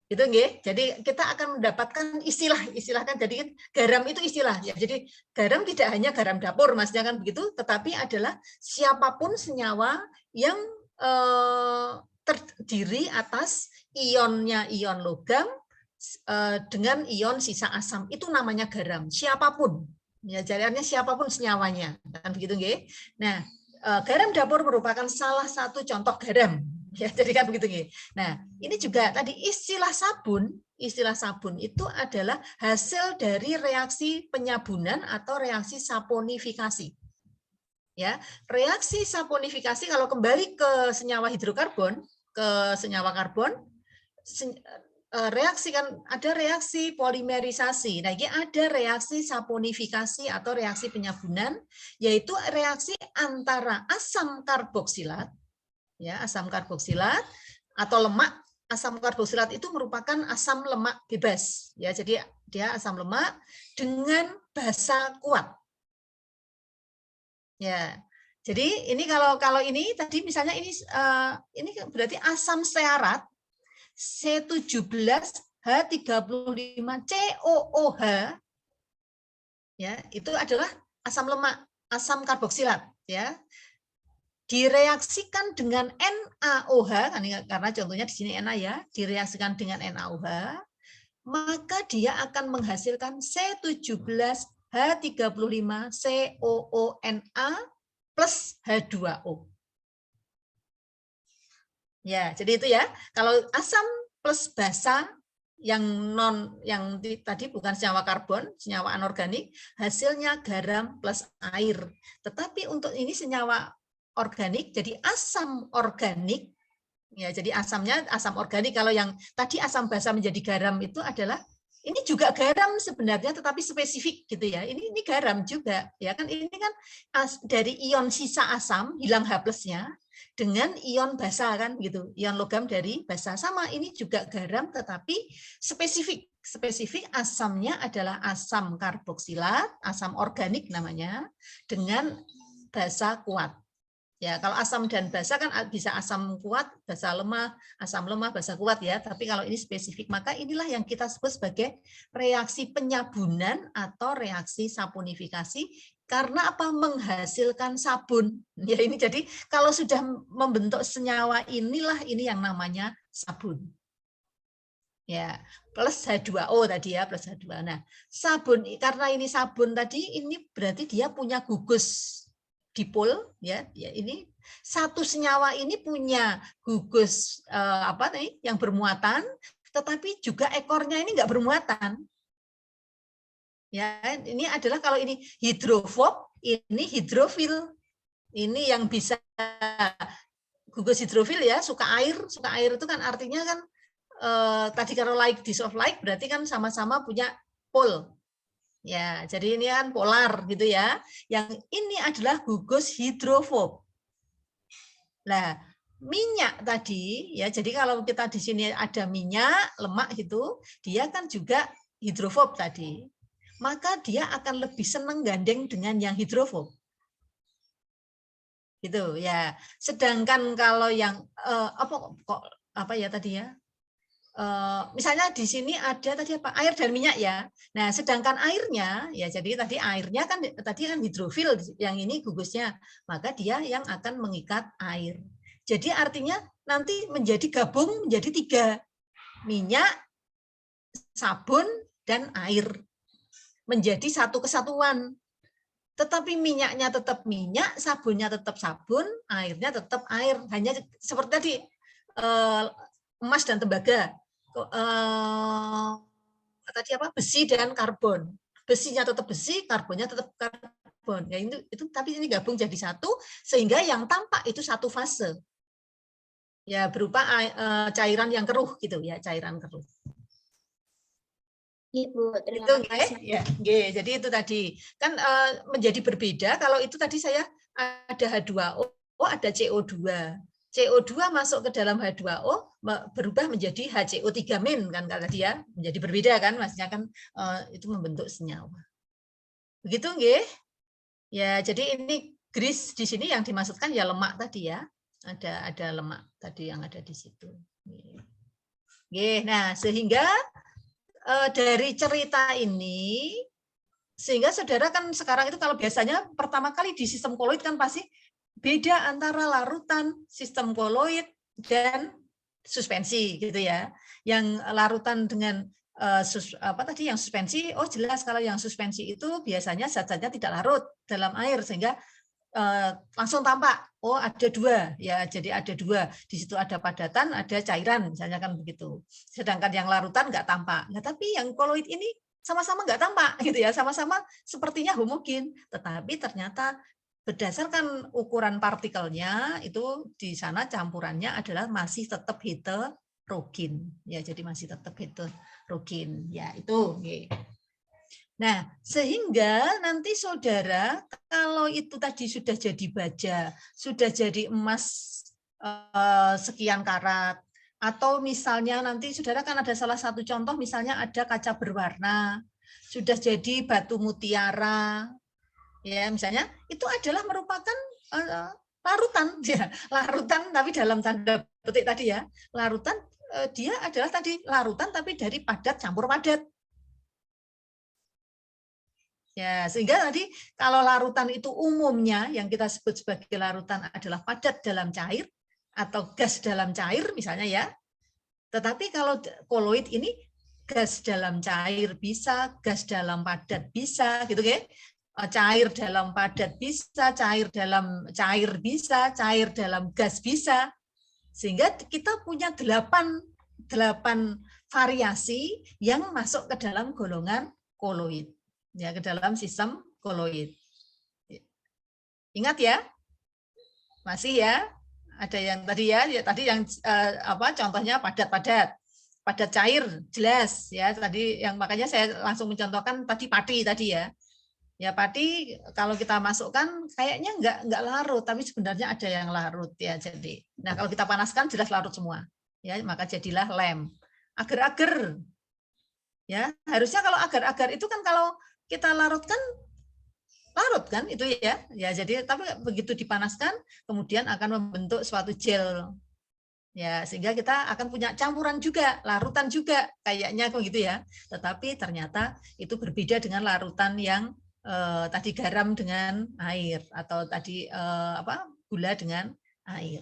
Gitu nggih. Jadi kita akan mendapatkan istilah kan, jadi garam itu istilah ya. Jadi garam tidak hanya garam dapur maksudnya kan begitu, tetapi adalah siapapun senyawa yang terdiri atas ionnya ion logam dengan ion sisa asam, itu namanya garam. Siapapun ya, jalannya siapapun senyawanya kan begitu nggih. Nah, garam dapur merupakan salah satu contoh garam. Ya, jadi kan begitu nih. Nah, ini juga tadi istilah sabun itu adalah hasil dari reaksi penyabunan atau reaksi saponifikasi. Ya, reaksi saponifikasi kalau kembali ke senyawa hidrokarbon, ke senyawa karbon, reaksi kan ada reaksi polimerisasi. Nah, ini ada reaksi saponifikasi atau reaksi penyabunan, yaitu reaksi antara asam karboksilat, ya, asam karboksilat atau lemak. Asam karboksilat itu merupakan asam lemak bebas, ya, jadi dia asam lemak dengan basa kuat. Ya, jadi ini kalau ini tadi misalnya ini berarti asam stearat. C17H35COOH, ya, itu adalah asam lemak, asam karboksilat, ya. Direaksikan dengan NaOH, karena contohnya di sini Na ya, direaksikan dengan NaOH, maka dia akan menghasilkan C17H35COONa plus H2O. Ya, jadi itu ya. Kalau asam plus basa yang tadi bukan senyawa karbon, senyawa anorganik, hasilnya garam plus air. Tetapi untuk ini senyawa organik, jadi asam organik, ya, jadi asamnya asam organik. Kalau yang tadi asam basa menjadi garam itu adalah ini juga garam sebenarnya, tetapi spesifik gitu ya. Ini garam juga, ya kan? Ini kan dari ion sisa asam hilang H plusnya dengan ion basa kan gitu, ion logam dari basa. Sama, ini juga garam, tetapi spesifik asamnya adalah asam karboksilat, asam organik namanya, dengan basa kuat. Ya, kalau asam dan basa kan bisa asam kuat, basa lemah, asam lemah, basa kuat ya. Tapi kalau ini spesifik, maka inilah yang kita sebut sebagai reaksi penyabunan atau reaksi saponifikasi. Karena apa? Menghasilkan sabun. Ya, ini jadi kalau sudah membentuk senyawa inilah ini yang namanya sabun. Ya, plus H2O tadi ya, plus H2. Nah, sabun, karena ini sabun tadi, ini berarti dia punya gugus dipol, ya ini satu senyawa ini punya gugus apa nih yang bermuatan, tetapi juga ekornya ini enggak bermuatan. Ya, ini adalah kalau ini hidrofob, ini hidrofil. Ini yang bisa gugus hidrofil ya, suka air itu kan artinya kan tadi kalau like dissolve like berarti kan sama-sama punya pol. Ya, jadi ini kan polar gitu ya. Yang ini adalah gugus hidrofob. Nah, minyak tadi ya, jadi kalau kita di sini ada minyak, lemak gitu, dia kan juga hidrofob tadi. Maka dia akan lebih senang gandeng dengan yang hidrofob. Gitu ya. Sedangkan kalau yang apa ya tadi ya? Misalnya di sini ada tadi apa, air dan minyak ya. Nah, sedangkan airnya ya, jadi tadi airnya kan tadi kan hidrofil, yang ini gugusnya, maka dia yang akan mengikat air. Jadi artinya nanti menjadi gabung menjadi 3, minyak, sabun, dan air, menjadi satu kesatuan. Tetapi minyaknya tetap minyak, sabunnya tetap sabun, airnya tetap air. Hanya seperti tadi emas dan tembaga. Tadi apa, besi dan karbon, besinya tetap besi, karbonnya tetap karbon ya, itu tapi ini gabung jadi satu sehingga yang tampak itu satu fase ya, berupa cairan yang keruh gitu ya, cairan keruh. Ibu, itu ya, jadi itu tadi kan menjadi berbeda kalau itu tadi saya ada H2O, ada CO2. CO2 masuk ke dalam H2O berubah menjadi HCO3- kan tadi ya, menjadi berbeda kan, maksudnya kan itu membentuk senyawa. Begitu nggih? Ya, jadi ini grease di sini yang dimaksudkan ya lemak tadi ya. Ada lemak tadi yang ada di situ. Nggih, nah sehingga dari cerita ini sehingga saudara kan sekarang itu kalau biasanya pertama kali di sistem koloid kan pasti beda antara larutan, sistem koloid, dan suspensi gitu ya. Yang larutan dengan yang suspensi, oh jelas kalau yang suspensi itu biasanya zat-zatnya tidak larut dalam air sehingga langsung tampak, oh ada 2 ya, jadi ada 2 di situ, ada padatan, ada cairan misalnya kan begitu. Sedangkan yang larutan nggak tampak. Nah tapi yang koloid ini sama-sama nggak tampak gitu ya, sama-sama sepertinya homogen, tetapi ternyata berdasarkan ukuran partikelnya itu di sana campurannya adalah masih tetap heterogen ya, jadi masih tetap heterogen ya itu. Nah sehingga nanti saudara kalau itu tadi sudah jadi baja, sudah jadi emas sekian karat, atau misalnya nanti saudara kan ada salah satu contoh misalnya ada kaca berwarna sudah jadi batu mutiara ya, misalnya itu adalah merupakan larutan ya, larutan tapi dalam tanda petik tadi ya, larutan dia adalah tadi larutan tapi dari padat campur padat. Ya, sehingga tadi kalau larutan itu umumnya yang kita sebut sebagai larutan adalah padat dalam cair atau gas dalam cair misalnya ya. Tetapi kalau koloid ini gas dalam cair bisa, gas dalam padat bisa, gitu kan? Cair dalam padat bisa, cair dalam cair bisa, cair dalam gas bisa. Sehingga kita punya 8 variasi yang masuk ke dalam golongan koloid. Ya, ke dalam sistem koloid. Ingat ya? Masih ya? Ada yang tadi ya, tadi yang contohnya padat-padat. Padat cair jelas ya. Tadi yang makanya saya langsung mencontohkan tadi pati tadi ya. Ya pati kalau kita masukkan kayaknya enggak larut, tapi sebenarnya ada yang larut ya. Jadi, nah kalau kita panaskan jelas larut semua. Ya, maka jadilah lem. Agar-agar. Ya, harusnya kalau agar-agar itu kan kalau kita larutkan larut kan itu ya. Ya, jadi tapi begitu dipanaskan kemudian akan membentuk suatu gel. Ya, sehingga kita akan punya campuran juga, larutan juga kayaknya begitu ya. Tetapi ternyata itu berbeda dengan larutan yang tadi garam dengan air atau tadi gula dengan air.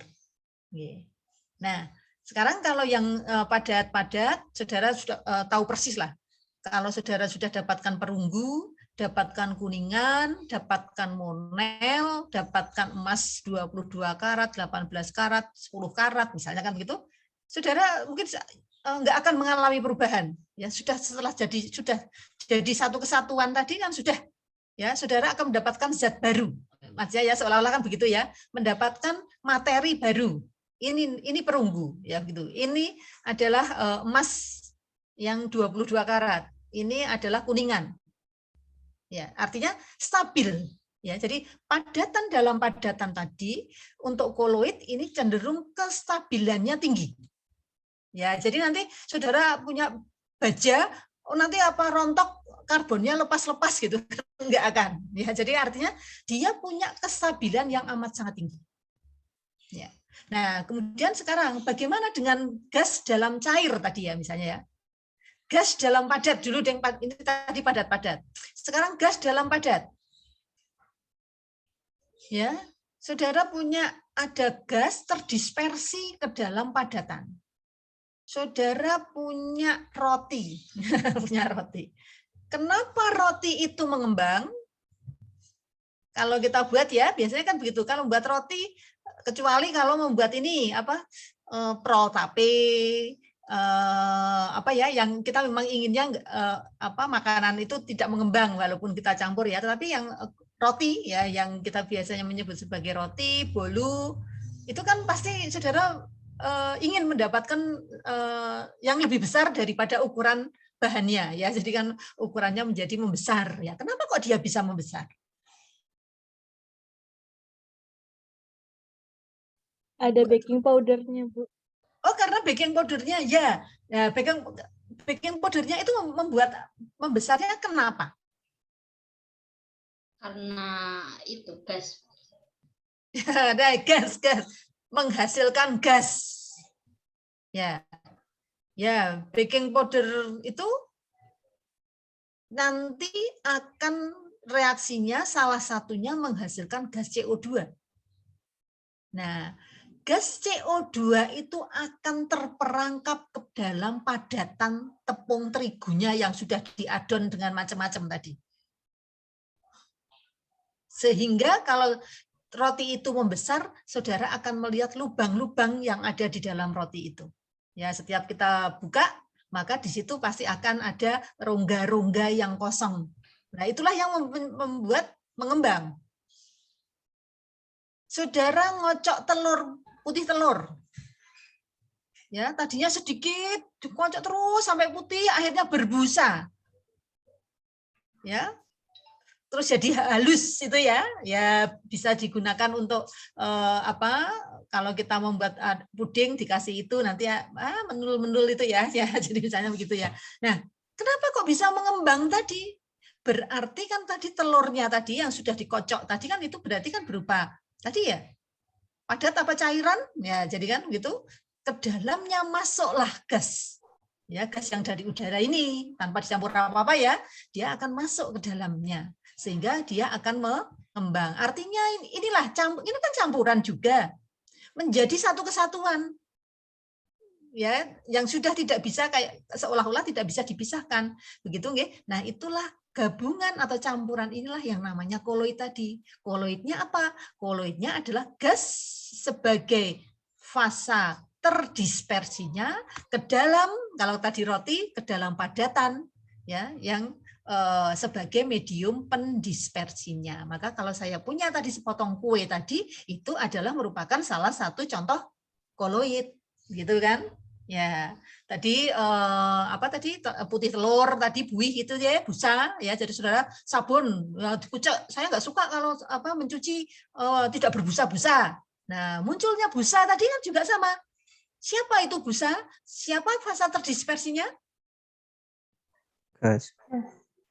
Nah, sekarang kalau yang padat-padat, saudara sudah tahu persis lah. Kalau saudara sudah dapatkan perunggu, dapatkan kuningan, dapatkan monel, dapatkan emas 22 karat, 18 karat, 10 karat, misalnya kan begitu, saudara mungkin nggak akan mengalami perubahan. Ya sudah setelah sudah jadi satu kesatuan tadi kan sudah ya saudara akan mendapatkan zat baru. Maksudnya ya seolah-olah kan begitu ya, mendapatkan materi baru. Ini perunggu ya gitu. Ini adalah emas yang 22 karat. Ini adalah kuningan. Ya, artinya stabil. Ya, jadi padatan dalam padatan tadi untuk koloid ini cenderung kestabilannya tinggi. Ya, jadi nanti saudara punya baja, nanti rontok karbonnya lepas-lepas gitu, enggak akan. Ya, jadi artinya dia punya kestabilan yang amat sangat tinggi. Ya. Nah, kemudian sekarang bagaimana dengan gas dalam cair tadi ya misalnya ya. Gas dalam padat dulu ini tadi padat-padat. Sekarang gas dalam padat. Ya, saudara punya ada gas terdispersi ke dalam padatan. Saudara punya roti. Punya roti. Kenapa roti itu mengembang? Kalau kita buat ya, biasanya kan begitu. Kalau membuat roti, kecuali kalau membuat ini prol tape, yang kita memang inginnya makanan itu tidak mengembang walaupun kita campur ya. Tetapi yang roti ya, yang kita biasanya menyebut sebagai roti, bolu, itu kan pasti saudara ingin mendapatkan yang lebih besar daripada ukuran bahannya ya. Jadi kan ukurannya menjadi membesar ya. Kenapa kok dia bisa membesar? Ada baking powdernya, Bu. Oh, karena baking powdernya ya. Ya, baking powdernya itu membuat membesarnya kenapa? Karena itu gas. Ada gas menghasilkan gas. Ya. Ya, baking powder itu nanti akan reaksinya salah satunya menghasilkan gas CO2. Nah, gas CO2 itu akan terperangkap ke dalam padatan tepung terigunya yang sudah diadon dengan macam-macam tadi. Sehingga kalau roti itu membesar, saudara akan melihat lubang-lubang yang ada di dalam roti itu. Ya, setiap kita buka, maka di situ pasti akan ada rongga-rongga yang kosong. Nah, itulah yang membuat mengembang. Saudara ngocok putih telur. Ya, tadinya sedikit, dikocok terus sampai putih, akhirnya berbusa. Ya. Terus jadi halus itu ya. Ya bisa digunakan untuk kalau kita membuat puding dikasih itu nanti menul-menul itu ya. Ya, jadi misalnya begitu ya. Nah, kenapa kok bisa mengembang tadi? Berarti kan tadi telurnya tadi yang sudah dikocok tadi kan itu berarti kan berupa tadi ya padat apa cairan ya, jadi kan gitu ke dalamnya masuklah gas. Ya, gas yang dari udara ini tanpa dicampur apa-apa ya, dia akan masuk ke dalamnya sehingga dia akan mengembang. Artinya inilah ini kan campuran juga menjadi satu kesatuan. Ya, yang sudah tidak bisa kayak seolah-olah tidak bisa dipisahkan. Begitu nggih. Nah, itulah gabungan atau campuran inilah yang namanya koloid tadi. Koloidnya apa? Koloidnya adalah gas sebagai fasa terdispersinya ke dalam, kalau tadi roti, ke dalam padatan, ya, yang sebagai medium pendispersinya. Maka kalau saya punya tadi sepotong kue tadi, itu adalah merupakan salah satu contoh koloid, gitu kan? Ya, tadi apa tadi putih telur tadi buih itu ya busa ya. Jadi saudara sabun dikucek. Saya nggak suka kalau apa mencuci tidak berbusa-busa. Nah munculnya busa tadi kan juga sama. Siapa itu busa? Siapa fasa terdispersinya? Gas.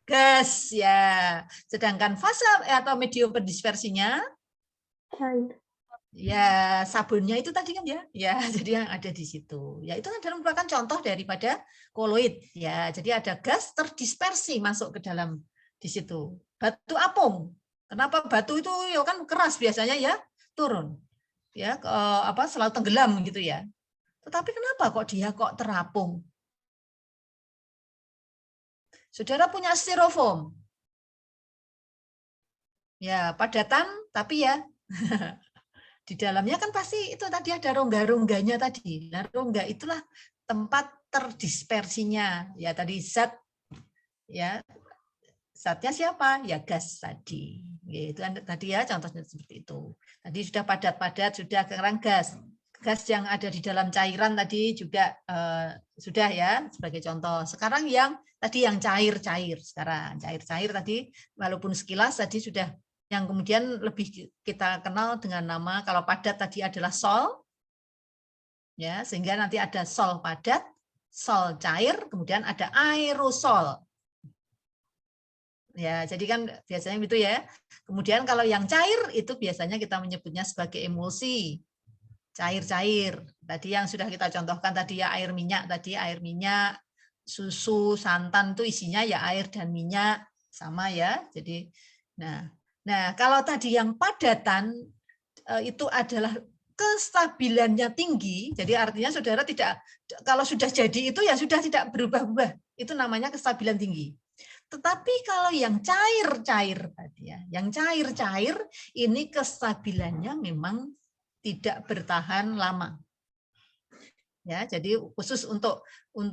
Gas ya. Sedangkan fasa atau medium pendispersinya Cair. ya sabunnya itu tadi kan ya, ya jadi yang ada di situ. Ya itu adalah merupakan contoh daripada koloid ya. Jadi ada gas terdispersi masuk ke dalam di situ. Batu apung. Kenapa batu itu ya kan keras biasanya ya turun ya apa selalu tenggelam gitu ya. Tetapi kenapa kok dia kok terapung? Saudara punya styrofoam. Ya padatan tapi ya di dalamnya kan pasti itu tadi ada rongga-rongganya tadi. Nah, rongga itulah tempat terdispersinya. Ya tadi zat, ya zatnya siapa? Ya gas tadi. Ya, itu tadi ya contohnya seperti itu. Tadi sudah padat-padat, sudah sekarang gas. Gas yang ada di dalam cairan tadi juga sudah ya sebagai contoh. Sekarang yang tadi yang cair-cair. Sekarang cair-cair tadi walaupun sekilas tadi sudah yang kemudian lebih kita kenal dengan nama kalau padat tadi adalah sol, ya sehingga nanti ada sol padat, sol cair, kemudian ada aerosol. Ya, jadi kan biasanya gitu ya. Kemudian kalau yang cair itu biasanya kita menyebutnya sebagai emulsi, cair-cair. Tadi yang sudah kita contohkan tadi ya air minyak tadi air minyak, susu, santan itu isinya ya air dan minyak sama ya. Jadi, Nah, kalau tadi yang padatan itu adalah kestabilannya tinggi, jadi artinya saudara tidak, kalau sudah jadi itu ya sudah tidak berubah-ubah, itu namanya kestabilan tinggi. Tetapi kalau yang cair-cair tadi ya, yang cair-cair ini kestabilannya memang tidak bertahan lama. Ya, jadi khusus untuk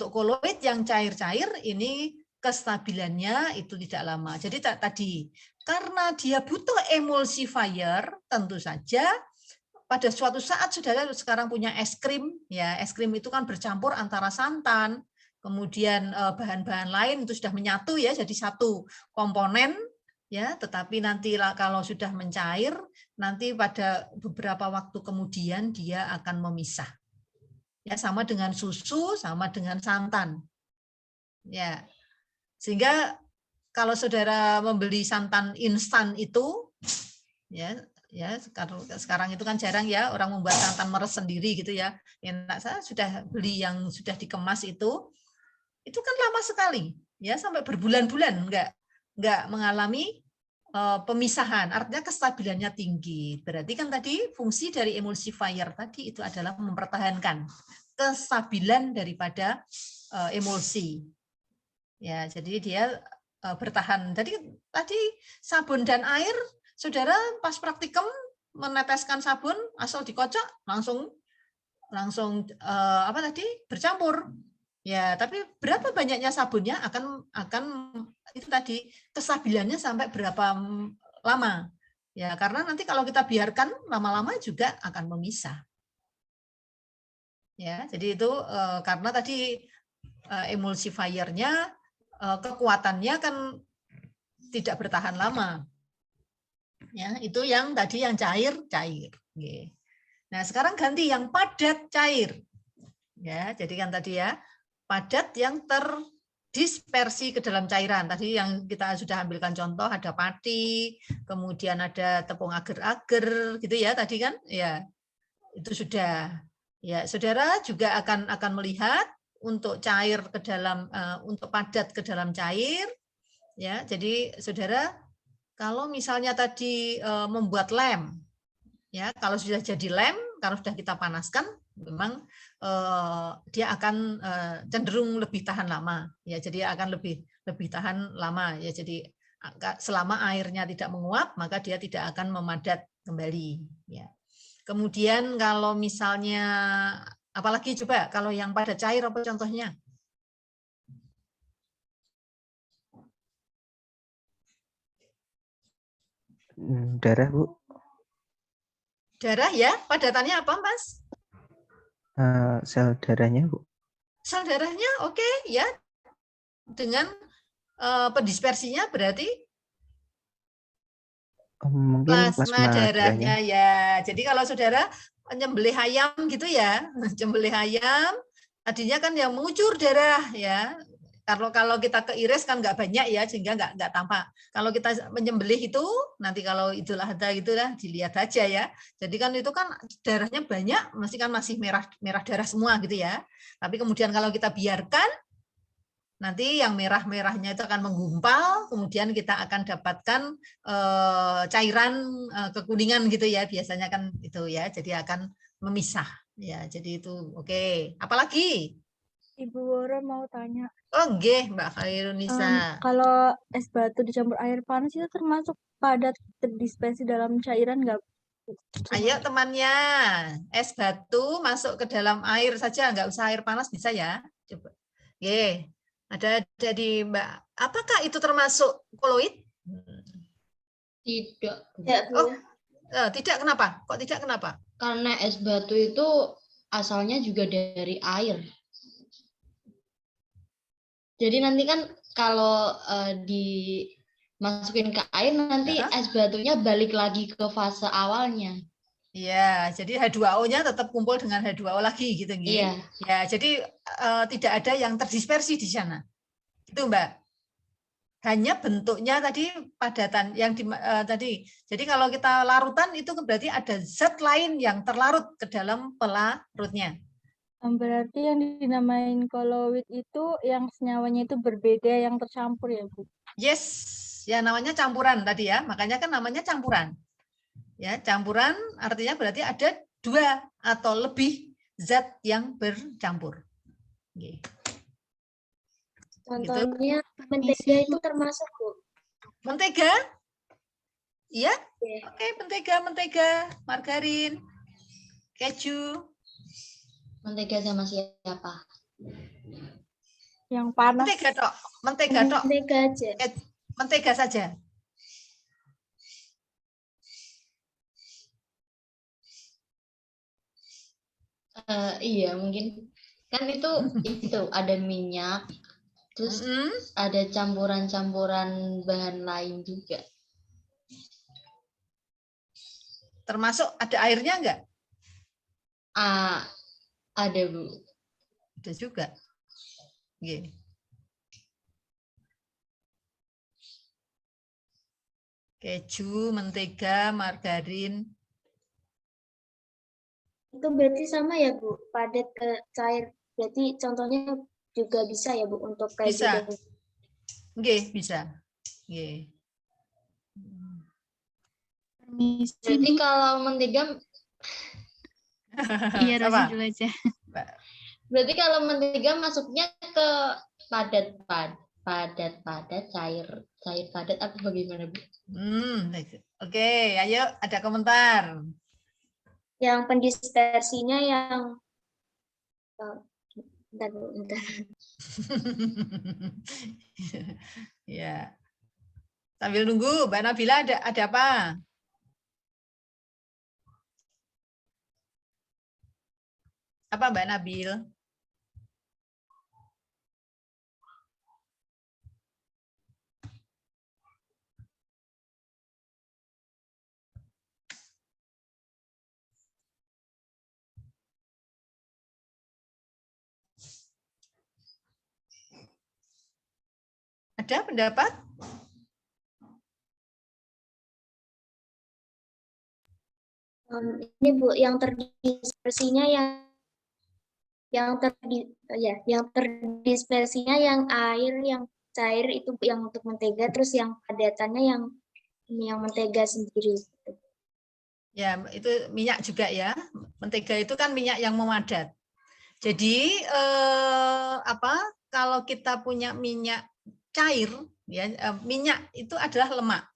koloid yang cair-cair ini kestabilannya itu tidak lama. Jadi tadi karena dia butuh emulsifier, tentu saja pada suatu saat saudara sekarang punya es krim, ya es krim itu kan bercampur antara santan, kemudian bahan-bahan lain itu sudah menyatu ya jadi satu komponen, ya. Tetapi nanti kalau sudah mencair, nanti pada beberapa waktu kemudian dia akan memisah, ya sama dengan susu, sama dengan santan, ya. Sehingga kalau saudara membeli santan instan itu, ya sekarang itu kan jarang ya orang membuat santan meres sendiri gitu ya. Enak, saya sudah beli yang sudah dikemas itu kan lama sekali, ya sampai berbulan-bulan nggak mengalami pemisahan. Artinya kestabilannya tinggi. Berarti kan tadi fungsi dari emulsifier tadi itu adalah mempertahankan kestabilan daripada emulsi. Ya, jadi dia bertahan. Jadi tadi sabun dan air, saudara pas praktikum meneteskan sabun asal dikocok langsung apa tadi bercampur. Ya, tapi berapa banyaknya sabunnya akan itu tadi kestabilannya sampai berapa lama. Ya, karena nanti kalau kita biarkan lama-lama juga akan memisah. Ya, jadi itu karena tadi emulsifiernya kekuatannya kan tidak bertahan lama. Ya, itu yang tadi yang cair-cair. Nah, sekarang ganti yang padat cair. Ya, jadi kan tadi ya, padat yang terdispersi ke dalam cairan. Tadi yang kita sudah ambilkan contoh ada pati, kemudian ada tepung agar-agar gitu ya tadi kan. Ya. Itu sudah. Ya, saudara juga akan melihat untuk cair ke dalam untuk padat ke dalam cair, ya. Jadi saudara kalau misalnya tadi membuat lem, ya kalau sudah jadi lem, kalau sudah kita panaskan, memang dia akan cenderung lebih tahan lama, ya. Jadi akan lebih tahan lama, ya. Jadi selama airnya tidak menguap, maka dia tidak akan memadat kembali, ya. Kemudian kalau misalnya apalagi coba kalau yang pada cair apa contohnya? Darah, Bu. Darah ya, padatannya apa, Mas? Sel darahnya, Bu. Sel darahnya oke, ya. Dengan pendispersinya berarti Mungkin plasma plasma darahnya. darahnya ya. Jadi kalau saudara menyembelih ayam gitu ya, menyembelih ayam, tadinya kan yang mengucur darah ya. Kalau kita keiris kan nggak banyak ya, sehingga nggak tampak. Kalau kita menyembelih itu, nanti kalau Idul Adha gitu lah, dilihat aja ya. Jadi kan itu kan darahnya banyak, masih merah darah semua gitu ya. Tapi kemudian kalau kita biarkan, nanti yang merah-merahnya itu akan menggumpal, kemudian kita akan dapatkan cairan kekuningan gitu ya, biasanya kan itu ya, jadi akan memisah ya, jadi itu oke. Apalagi? Ibu Wora mau tanya, Oh nggih, Mbak Khairunisa. kalau es batu dicampur air panas itu termasuk padat terdispersi dalam cairan nggak, Bu? Ayo temannya, es batu masuk ke dalam air saja, nggak usah air panas bisa ya. Coba. Oke, ada di Mbak. Apakah itu termasuk koloid? Tidak, Bu. Ya, Bu. Oh, tidak, kenapa? Kok tidak, kenapa? Karena es batu itu asalnya juga dari air. Jadi nanti kan kalau dimasukin ke air, nanti Ya. es batunya balik lagi ke fase awalnya. Iya, jadi H2O-nya tetap kumpul dengan H2O lagi gitu, nggih. Iya. Ya, jadi tidak ada yang terdispersi di sana. Itu, Mbak. Hanya bentuknya tadi padatan yang tadi. Jadi kalau kita larutan itu berarti ada zat lain yang terlarut ke dalam pelarutnya. Berarti yang dinamain koloid itu yang senyawanya itu berbeda, yang tercampur ya, Bu? Yes, ya namanya campuran tadi ya. Makanya kan namanya campuran. Ya, campuran artinya berarti ada 2 atau lebih zat yang bercampur. Oke. Contohnya mentega itu termasuk, Bu. Mentega? Iya? Oke. Oke, mentega, margarin, keju. Mentega sama siapa? Yang panas. Mentega tok. Mentega aja. Mentega saja. Iya, mungkin kan itu ada minyak, terus ada campuran-campuran bahan lain juga. Termasuk ada airnya enggak? Ada, Bu. Ada juga. Oke. Keju, mentega, margarin. Itu berarti sama ya, Bu? Padat ke cair. Berarti contohnya juga bisa ya, Bu, untuk kayak Bisa. gitu. Oke, bisa. Oke. Berarti kalau mentega Iya, Rosi dulu aja. Berarti kalau mentega masuknya ke padat cair padat apa bagaimana, Bu? Oke, ayo ada komentar. Yang pendispersinya yang bentar. Ya. Sambil nunggu, Mbak Nabila ada apa? Apa Mbak Nabil? Ada pendapat? Ini Bu, yang terdispersinya yang yang terdispersinya yang air, yang cair itu yang untuk mentega, terus yang padatannya yang mentega sendiri. Ya, itu minyak juga ya. Mentega itu kan minyak yang memadat. Jadi kalau kita punya minyak cair, ya minyak itu adalah lemak.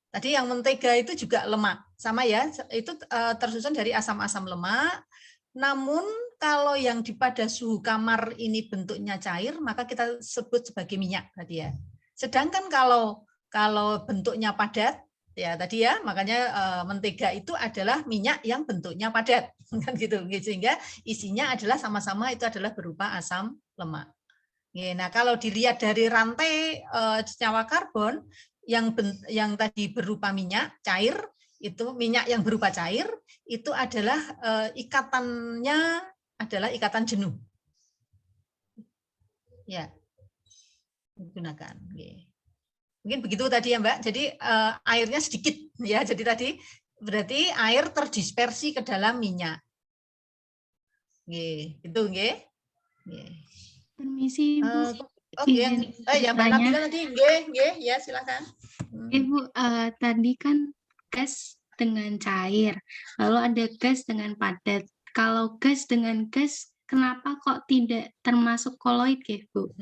Tadi yang mentega itu juga lemak, sama ya. Itu tersusun dari asam-asam lemak. Namun kalau yang pada suhu kamar ini bentuknya cair, maka kita sebut sebagai minyak tadi ya. Sedangkan kalau bentuknya padat, ya tadi ya, makanya mentega itu adalah minyak yang bentuknya padat, kan gitu. Sehingga isinya adalah sama-sama itu adalah berupa asam lemak. Nah, kalau dilihat dari rantai senyawa karbon yang tadi berupa minyak cair, itu minyak yang berupa cair itu adalah ikatannya adalah ikatan jenuh. Ya, digunakan. Mungkin begitu tadi ya Mbak. Jadi airnya sedikit ya. Jadi tadi berarti air terdispersi ke dalam minyak. Itu nggih. Permisi Ibu. Oke, yang Mbak Nabila tadi nggih, ya silakan. Ibu, tadi kan gas dengan cair, lalu ada gas dengan padat. Kalau gas dengan gas, kenapa kok tidak termasuk koloid ya, Bu?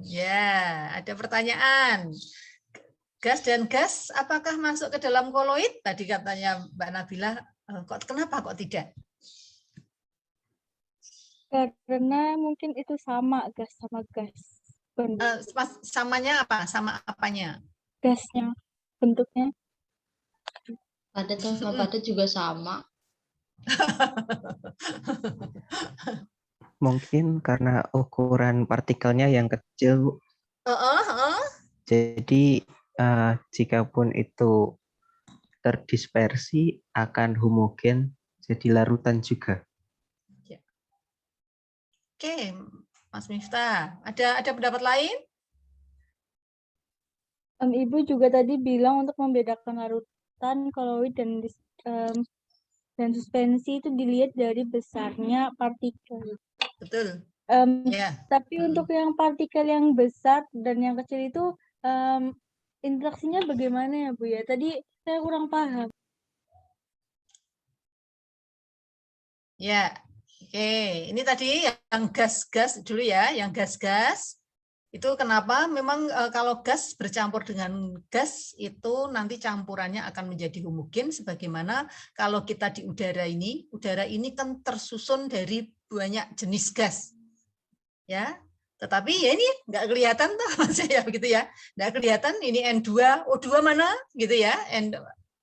Ya, ada pertanyaan. Gas dan gas, apakah masuk ke dalam koloid? Tadi katanya Mbak Nabila, kenapa kok tidak? Karena mungkin itu sama gas sama gas. Samanya apa? Sama apanya? Gasnya, bentuknya. Padat sama padat juga sama. Mungkin karena ukuran partikelnya yang kecil, Bu. Jadi jikapun itu terdispersi akan homogen jadi larutan juga. Oke, Mas Miftah, ada pendapat lain? Ibu juga tadi bilang untuk membedakan larutan, koloid dan suspensi itu dilihat dari besarnya partikel. Betul. Tapi untuk yang partikel yang besar dan yang kecil itu interaksinya bagaimana ya Bu ya? Tadi saya kurang paham. Ya, oke. Ini tadi yang gas-gas dulu ya, yang gas-gas. Itu kenapa memang kalau gas bercampur dengan gas itu nanti campurannya akan menjadi homogen sebagaimana kalau kita di udara ini kan tersusun dari banyak jenis gas. Ya. Tetapi ya ini nggak kelihatan tuh maksudnya begitu ya. Nggak kelihatan ini N2, O2 mana gitu ya.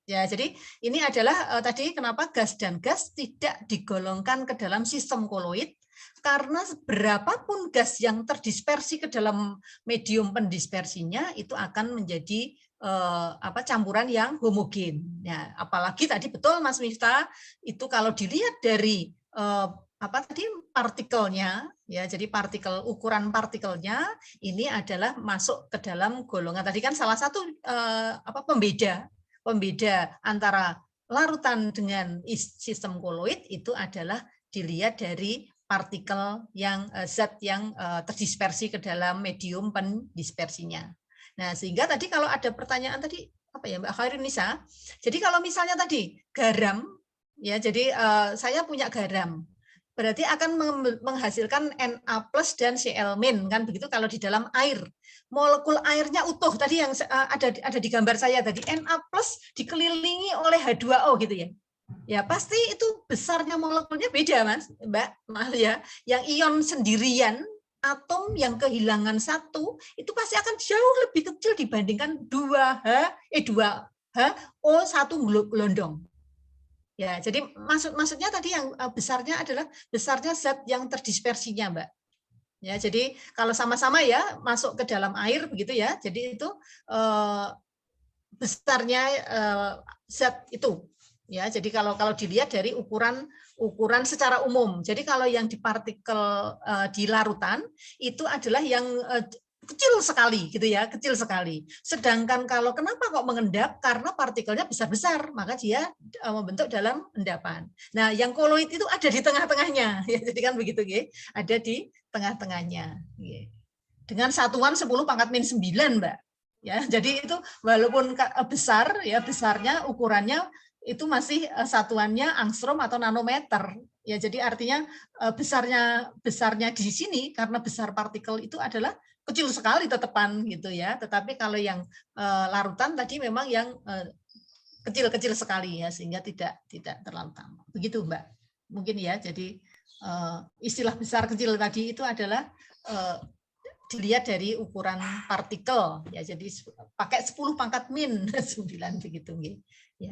Ya, jadi ini adalah tadi kenapa gas dan gas tidak digolongkan ke dalam sistem koloid karena berapapun gas yang terdispersi ke dalam medium pendispersinya itu akan menjadi campuran yang homogen. Ya, apalagi tadi betul Mas Miftah itu kalau dilihat dari partikelnya ya, jadi ukuran partikelnya ini adalah masuk ke dalam golongan tadi kan salah satu pembeda antara larutan dengan sistem koloid itu adalah dilihat dari partikel yang zat yang terdispersi ke dalam medium pendispersinya. Nah, sehingga tadi kalau ada pertanyaan tadi apa ya Mbak Khairunisa, jadi kalau misalnya tadi garam ya, jadi saya punya garam berarti akan menghasilkan Na+ dan Cl- kan begitu kalau di dalam air. Molekul airnya utuh tadi yang ada di gambar saya tadi Na+ dikelilingi oleh H2O gitu ya. Ya pasti itu besarnya molekulnya beda Mas, Mbak, ya. Yang ion sendirian atom yang kehilangan satu itu pasti akan jauh lebih kecil dibandingkan 2H2O1 gelondong. Ya, jadi maksudnya tadi yang besarnya adalah besarnya zat yang terdispersinya, Mbak. Ya, jadi kalau sama-sama ya masuk ke dalam air begitu ya. Jadi itu besarnya zat itu. Ya, jadi kalau dilihat dari ukuran secara umum. Jadi kalau yang di partikel di larutan itu adalah yang kecil sekali gitu ya, kecil sekali. Sedangkan kalau kenapa kok mengendap? Karena partikelnya besar-besar, maka dia membentuk dalam endapan. Nah, yang koloid itu ada di tengah-tengahnya, ya, jadi kan begitu, ya, ada di tengah-tengahnya. Ya. Dengan satuan 10 pangkat min 9, Mbak. Ya, jadi itu walaupun besar, ya besarnya ukurannya itu masih satuannya angstrom atau nanometer. Ya, jadi artinya besarnya di sini karena besar partikel itu adalah kecil sekali tetepan gitu ya. Tetapi kalau yang larutan tadi memang yang kecil-kecil sekali ya, sehingga tidak terlalu tampak. Begitu, Mbak. Mungkin ya. Jadi istilah besar kecil tadi itu adalah dilihat dari ukuran partikel ya. Jadi pakai 10 pangkat min 9 begitu ya.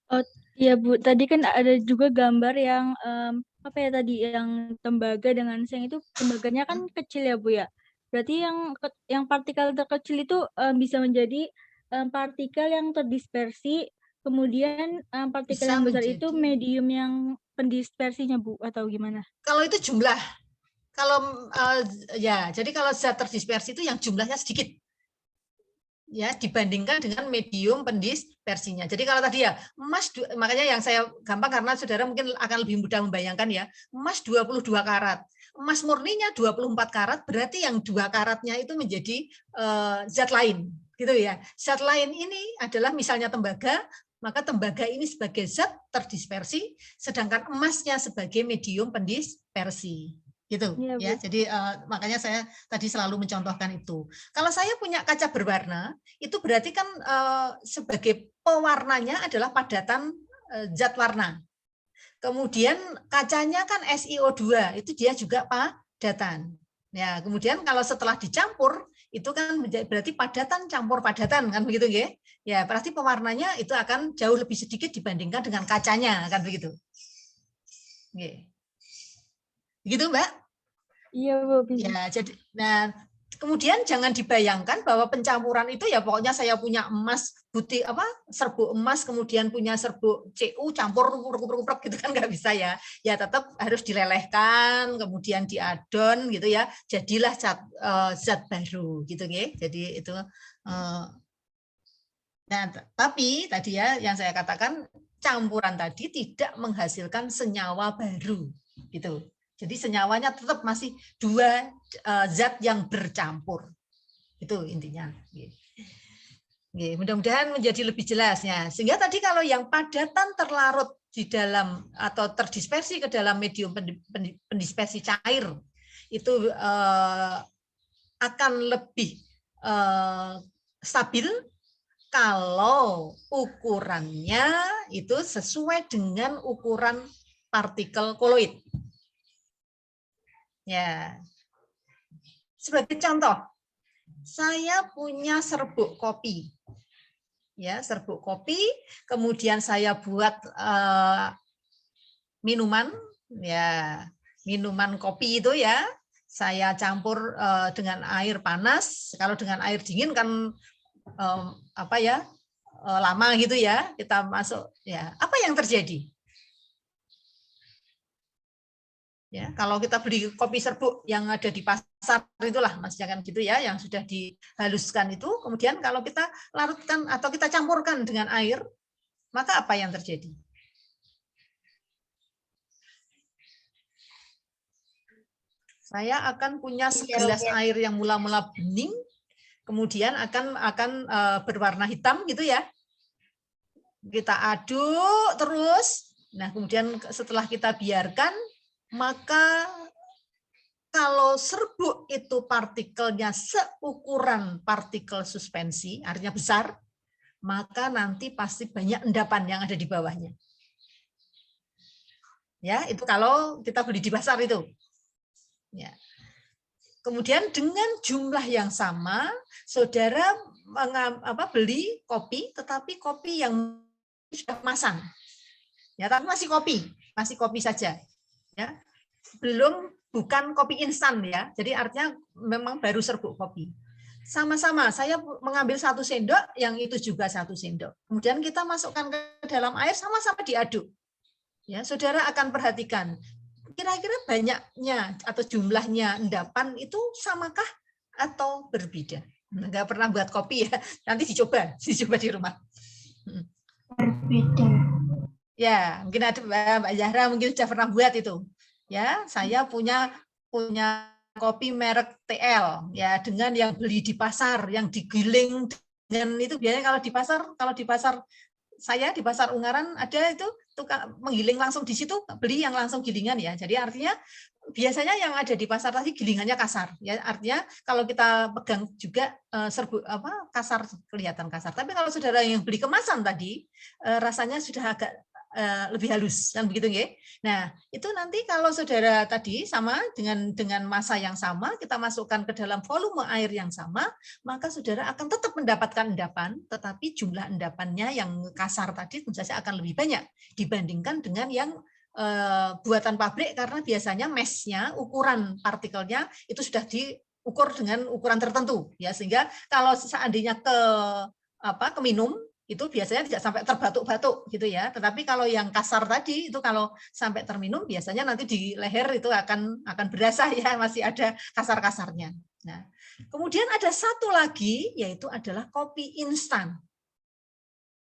Oh iya Bu, tadi kan ada juga gambar yang apa ya tadi yang tembaga dengan seng itu tembaganya kan kecil ya Bu ya. Berarti yang partikel terkecil itu bisa menjadi partikel yang terdispersi, kemudian partikel Bisa yang besar itu menjadi- medium yang pendispersinya Bu atau gimana? Kalau itu jumlah, kalau ya, jadi kalau zat terdispersi itu yang jumlahnya sedikit. Ya, dibandingkan dengan medium pendispersinya. Jadi kalau tadi ya, emas, makanya yang saya gampang karena saudara mungkin akan lebih mudah membayangkan ya, emas 22 karat. Emas murninya 24 karat, berarti yang 2 karatnya itu menjadi zat lain, gitu ya. Zat lain ini adalah misalnya tembaga, maka tembaga ini sebagai zat terdispersi, sedangkan emasnya sebagai medium pendispersi. Gitu Iya, ya. Bu. Jadi makanya saya tadi selalu mencontohkan itu. Kalau saya punya kaca berwarna, itu berarti kan sebagai pewarnanya adalah padatan zat warna. Kemudian kacanya kan SiO2, itu dia juga padatan. Ya, kemudian kalau setelah dicampur itu kan berarti padatan campur padatan kan begitu ya. Ya, berarti pewarnanya itu akan jauh lebih sedikit dibandingkan dengan kacanya kan begitu. Oke. Begitu, Mbak? Iya Bu, bisa. Ya, jadi nah kemudian jangan dibayangkan bahwa pencampuran itu ya pokoknya saya punya emas putih apa serbuk emas kemudian punya serbuk Cu campur rupruk gitu kan nggak bisa ya. Ya tetap harus dilelehkan, kemudian diadon gitu ya. Jadilah zat baru gitu ya. Jadi itu nah, tapi tadi ya yang saya katakan campuran tadi tidak menghasilkan senyawa baru gitu. Jadi senyawanya tetap masih 2 zat yang bercampur. Itu intinya. Mudah-mudahan menjadi lebih jelasnya. Sehingga tadi kalau yang padatan terlarut di dalam atau terdispersi ke dalam medium pendispersi cair itu akan lebih stabil kalau ukurannya itu sesuai dengan ukuran partikel koloid. Ya. Sebagai contoh, saya punya serbuk kopi. Ya, serbuk kopi, kemudian saya buat minuman, ya, minuman kopi itu ya, saya campur dengan air panas. Kalau dengan air dingin kan apa ya? Lama gitu ya, kita masuk ya. Apa yang terjadi? Ya, kalau kita beli kopi serbuk yang ada di pasar itulah maksudnya kan gitu ya, yang sudah dihaluskan itu, kemudian kalau kita larutkan atau kita campurkan dengan air, maka apa yang terjadi? Saya akan punya segelas air yang mula-mula bening, kemudian akan berwarna hitam gitu ya. Kita aduk terus. Nah, kemudian setelah kita biarkan, maka kalau serbuk itu partikelnya seukuran partikel suspensi, artinya besar, maka nanti pasti banyak endapan yang ada di bawahnya. Ya, itu kalau kita beli di pasar itu. Ya. Kemudian dengan jumlah yang sama, saudara beli kopi, tetapi kopi yang sudah kemasan. Ya, tapi masih kopi saja. Ya, bukan kopi instan ya. Jadi artinya memang baru serbuk kopi. Sama-sama saya mengambil 1 sendok, yang itu juga 1 sendok. Kemudian kita masukkan ke dalam air, sama-sama diaduk. Ya, saudara akan perhatikan kira-kira banyaknya atau jumlahnya endapan itu samakah atau berbeda? Nggak pernah buat kopi ya, nanti dicoba di rumah. Berbeda. Ya, mungkin ada Mbak Zahra mungkin sudah pernah buat itu. Ya, saya punya kopi merek TL ya, dengan yang beli di pasar, yang digiling dengan itu biasanya kalau di pasar saya di pasar Ungaran ada itu tukang menggiling langsung di situ, beli yang langsung gilingan ya. Jadi artinya biasanya yang ada di pasar tadi gilingannya kasar ya, artinya kalau kita pegang juga kasar, kelihatan kasar. Tapi kalau saudara yang beli kemasan tadi rasanya sudah agak lebih halus kan begitu nggih. Nah, itu nanti kalau saudara tadi sama dengan massa yang sama kita masukkan ke dalam volume air yang sama, maka saudara akan tetap mendapatkan endapan, tetapi jumlah endapannya yang kasar tadi tentu saja akan lebih banyak dibandingkan dengan yang buatan pabrik, karena biasanya mass-nya, ukuran partikelnya itu sudah diukur dengan ukuran tertentu ya, sehingga kalau seandainya ke minum itu biasanya tidak sampai terbatuk-batuk gitu ya. Tetapi kalau yang kasar tadi itu kalau sampai terminum biasanya nanti di leher itu akan berasa ya, masih ada kasar-kasarnya. Nah, kemudian ada satu lagi yaitu adalah kopi instan.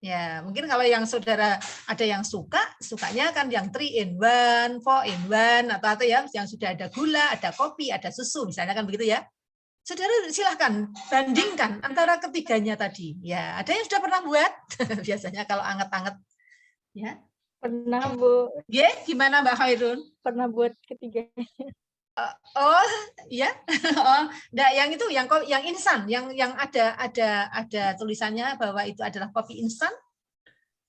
Ya, mungkin kalau yang saudara ada yang sukanya kan yang 3 in 1, 4 in 1 atau ya yang sudah ada gula, ada kopi, ada susu misalnya kan begitu ya. Saudara silahkan bandingkan antara ketiganya tadi. Ya, ada yang sudah pernah buat? Biasanya kalau anget-anget. Ya. Pernah, Bu. Ya, gimana Mbak Khairun? Pernah buat ketiganya. Oh, ya. Oh, enggak, yang itu yang instan, yang ada tulisannya bahwa itu adalah kopi instan.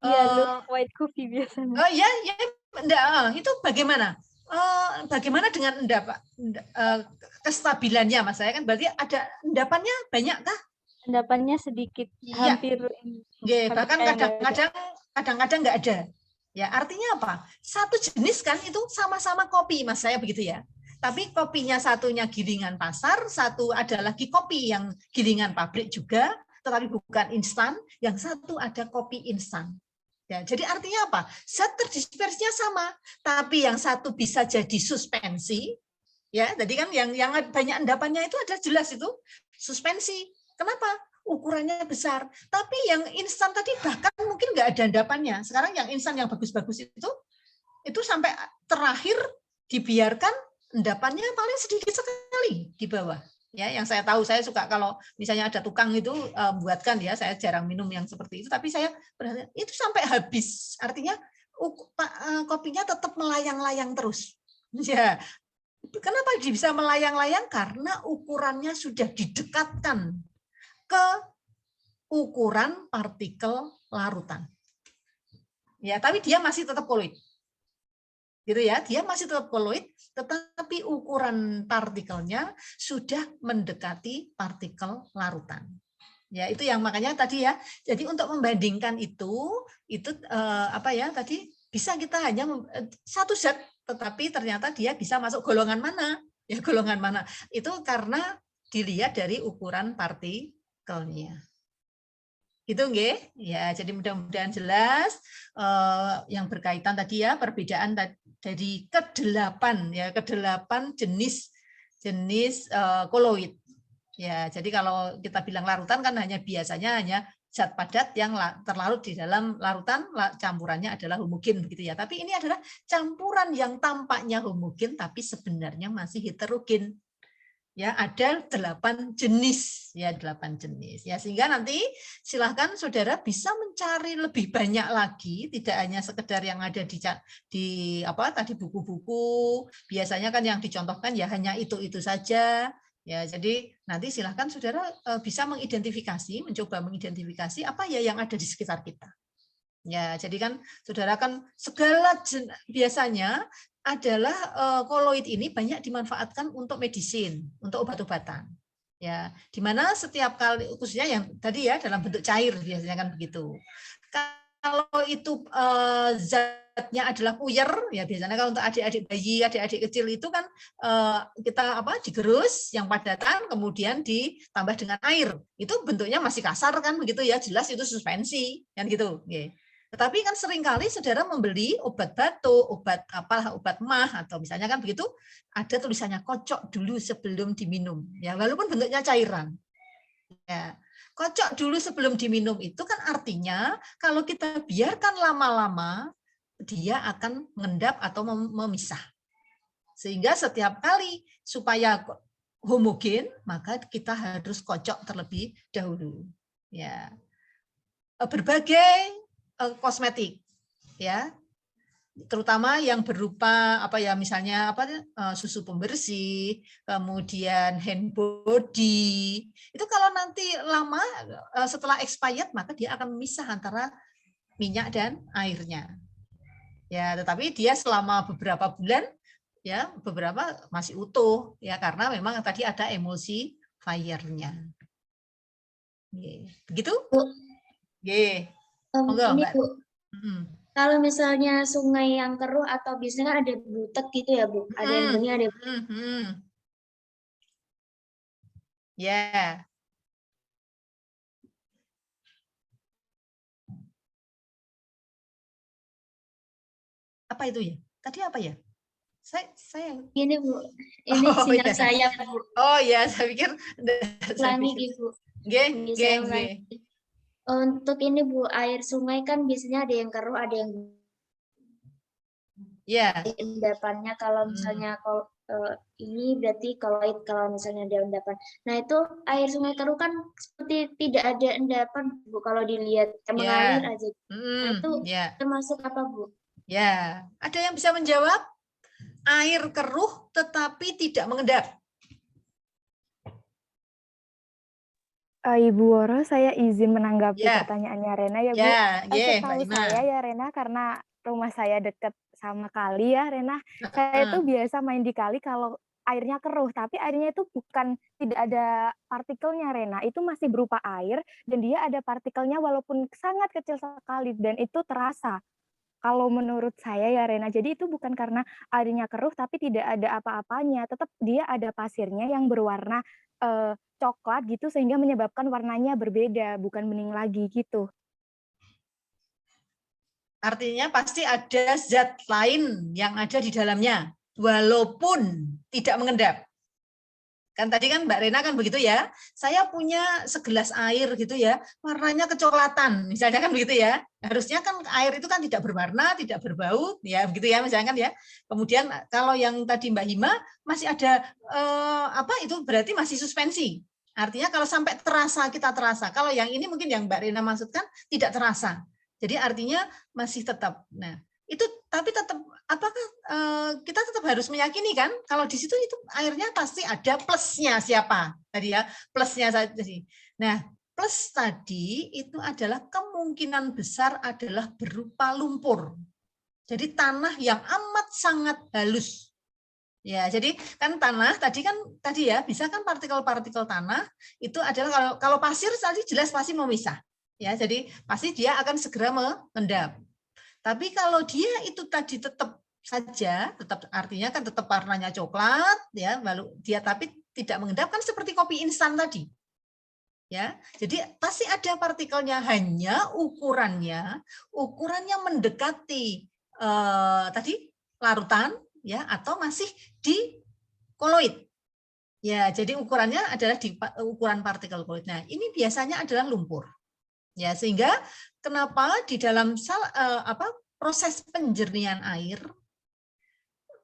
Iya, white coffee biasanya. Oh ya, enggak, itu bagaimana? Bagaimana dengan kestabilannya, Mas? Saya kan berarti ada endapannya banyak kah? Endapannya sedikit, ya. hampir. Bahkan kadang-kadang nggak ada. Ya, artinya apa? Satu jenis kan itu sama-sama kopi, Mas, saya begitu ya. Tapi kopinya satunya gilingan pasar, satu ada lagi kopi yang gilingan pabrik juga, tetapi bukan instan. Yang satu ada kopi instan. Ya, jadi artinya apa? Zat terdispersinya sama, tapi yang satu bisa jadi suspensi. Ya, tadi kan yang banyak endapannya itu ada jelas itu suspensi. Kenapa? Ukurannya besar. Tapi yang instan tadi bahkan mungkin nggak ada endapannya. Sekarang yang instan yang bagus-bagus itu sampai terakhir dibiarkan endapannya paling sedikit sekali di bawah. Ya, yang saya tahu, saya suka kalau misalnya ada tukang itu buatkan ya, saya jarang minum yang seperti itu, tapi saya perhatikan itu sampai habis. Artinya kopinya tetap melayang-layang terus. Ya. Kenapa bisa melayang-layang? Karena ukurannya sudah didekatkan ke ukuran partikel larutan. Ya, tapi dia masih tetap koloid. Gitu ya, dia masih tetap koloid, tetapi ukuran partikelnya sudah mendekati partikel larutan. Ya, itu yang makanya tadi ya. Jadi untuk membandingkan itu tadi bisa kita hanya satu zat, tetapi ternyata dia bisa masuk golongan mana? Ya, golongan mana? Itu karena dilihat dari ukuran partikelnya. Gitu nggih? Ya, jadi mudah-mudahan jelas yang berkaitan tadi ya, perbedaan dari ke-8 jenis koloid. Ya, jadi kalau kita bilang larutan kan biasanya hanya zat padat yang terlarut di dalam larutan, campurannya adalah homogen begitu ya. Tapi ini adalah campuran yang tampaknya homogen tapi sebenarnya masih heterogen. Ya, ada 8 jenis ya, 8 jenis ya, sehingga nanti silahkan saudara bisa mencari lebih banyak lagi, tidak hanya sekedar yang ada di buku-buku. Biasanya kan yang dicontohkan ya hanya itu saja ya. Jadi nanti silahkan saudara bisa mencoba mengidentifikasi apa ya yang ada di sekitar kita. Ya, jadi kan saudara kan segala biasanya adalah koloid ini banyak dimanfaatkan untuk medisin, untuk obat-obatan. Ya, di mana setiap kali khususnya yang tadi ya dalam bentuk cair biasanya kan begitu. Kalau itu zatnya adalah puyer, ya biasanya kalau untuk adik-adik bayi, adik-adik kecil itu kan kita digerus yang padatan, kemudian ditambah dengan air. Itu bentuknya masih kasar kan begitu ya, jelas itu suspensi kan gitu. Tetapi kan seringkali saudara membeli obat batuk, obat apalah, obat mah atau misalnya kan begitu, ada tulisannya kocok dulu sebelum diminum. Ya, walaupun bentuknya cairan. Ya, kocok dulu sebelum diminum itu kan artinya kalau kita biarkan lama-lama dia akan mengendap atau memisah. Sehingga setiap kali supaya homogen maka kita harus kocok terlebih dahulu. Ya. Berbagai kosmetik ya, terutama yang berupa apa ya, misalnya susu pembersih, kemudian hand body, itu kalau nanti lama setelah expired maka dia akan memisah antara minyak dan airnya. Ya, tetapi dia selama beberapa bulan ya, beberapa masih utuh ya, karena memang tadi ada emulsifier-nya. Begitu? Monggo, Ini Mbak. Bu, kalau misalnya sungai yang keruh atau biasanya ada butek gitu ya Bu, ada yang bunyi ada. Ya. Apa itu ya? Tadi apa ya? Saya Ini Bu, ini sinyal saya Bu. Oh ya, saya pikir Ulangi Bu. Untuk ini Bu, air sungai kan biasanya ada yang keruh, ada yang endapannya. Kalau misalnya ini berarti koloid kalau misalnya ada endapan. Nah itu air sungai keruh kan seperti tidak ada endapan Bu, kalau dilihat mengalir aja. Nah itu termasuk apa Bu? Ya, ada yang bisa menjawab? Air keruh tetapi tidak mengendap. Ibu Woro, saya izin menanggapi pertanyaannya Rena ya Bu. Setahu saya ya Rena, karena rumah saya dekat sama kali ya Rena, saya tuh biasa main di kali kalau airnya keruh, tapi airnya itu bukan tidak ada partikelnya Rena, itu masih berupa air dan dia ada partikelnya walaupun sangat kecil sekali dan itu terasa. Kalau menurut saya ya Rena, jadi itu bukan karena airnya keruh tapi tidak ada apa-apanya, tetap dia ada pasirnya yang berwarna coklat gitu sehingga menyebabkan warnanya berbeda, bukan bening lagi gitu. Artinya pasti ada zat lain yang ada di dalamnya, walaupun tidak mengendap. Kan tadi kan Mbak Rena kan begitu ya, saya punya segelas air gitu ya, warnanya kecoklatan, misalnya kan begitu ya. Harusnya kan air itu kan tidak berwarna, tidak berbau, ya begitu ya misalnya kan ya. Kemudian kalau yang tadi Mbak Hima masih ada itu berarti masih suspensi. Artinya kalau sampai terasa, kita terasa. Kalau yang ini mungkin yang Mbak Rena maksudkan tidak terasa. Jadi artinya masih tetap. Nah, itu tapi tetap apakah kita tetap harus meyakini kan kalau di situ itu airnya pasti ada plusnya siapa tadi ya, plusnya saja sih. Nah, plus tadi itu adalah kemungkinan besar adalah berupa lumpur. Jadi tanah yang amat sangat halus. Ya, jadi kan tanah tadi ya, bisa kan partikel-partikel tanah itu adalah kalau pasir tadi jelas pasti memisah. Ya, jadi pasti dia akan segera mengendap. Tapi kalau dia itu tadi tetap artinya kan tetap warnanya coklat ya, lalu dia tapi tidak mengendap kan seperti kopi instan tadi. Ya. Jadi pasti ada partikelnya, hanya ukurannya mendekati tadi larutan ya atau masih di koloid. Ya, jadi ukurannya adalah di ukuran partikel koloid. Nah, ini biasanya adalah lumpur. Ya, sehingga kenapa di dalam proses penjernihan air,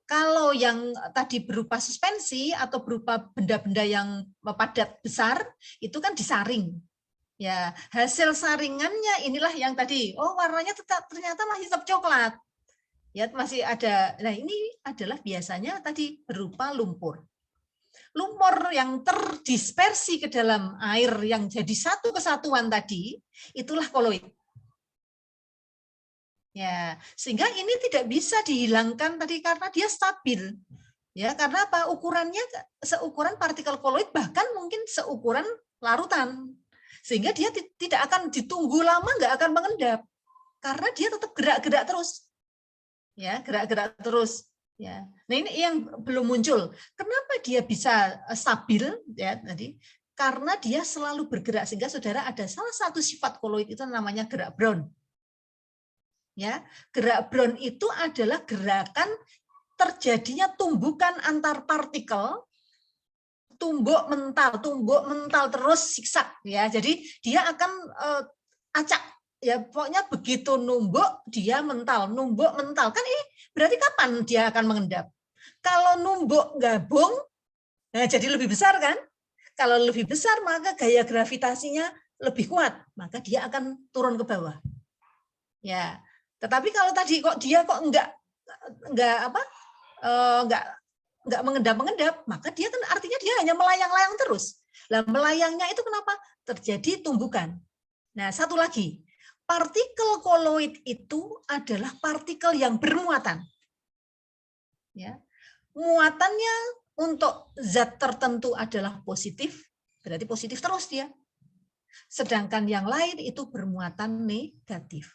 kalau yang tadi berupa suspensi atau berupa benda-benda yang padat besar, itu kan disaring. Ya, hasil saringannya inilah yang tadi, warnanya ternyata masih tetap coklat. Ya, masih ada. Nah, ini adalah biasanya tadi berupa lumpur. Lumpur yang terdispersi ke dalam air yang jadi satu kesatuan tadi, itulah koloid. Ya, sehingga ini tidak bisa dihilangkan tadi karena dia stabil. Ya, karena apa? Ukurannya seukuran partikel koloid, bahkan mungkin seukuran larutan. Sehingga dia tidak akan ditunggu lama, nggak akan mengendap. Karena dia tetap gerak-gerak terus. Ya, gerak-gerak terus. Ya, nah ini yang belum muncul. Kenapa dia bisa stabil? Ya tadi karena dia selalu bergerak sehingga saudara ada salah satu sifat koloid itu namanya gerak Brown. Ya, gerak Brown itu adalah gerakan terjadinya tumbukan antar partikel, tumbuk mental terus siksak ya. Jadi dia akan acak ya, pokoknya begitu numbuk dia mental kan ini berarti kapan dia akan mengendap? Kalau numbuk gabung, nah jadi lebih besar kan? Kalau lebih besar maka gaya gravitasinya lebih kuat, maka dia akan turun ke bawah. Ya, tetapi kalau tadi kok dia kok enggak mengendap, maka dia kan artinya dia hanya melayang-layang terus. Nah, melayangnya itu kenapa? Terjadi tumbukan. Nah, satu lagi, partikel koloid itu adalah partikel yang bermuatan. Ya. Muatannya untuk zat tertentu adalah positif, berarti positif terus dia. Sedangkan yang lain itu bermuatan negatif.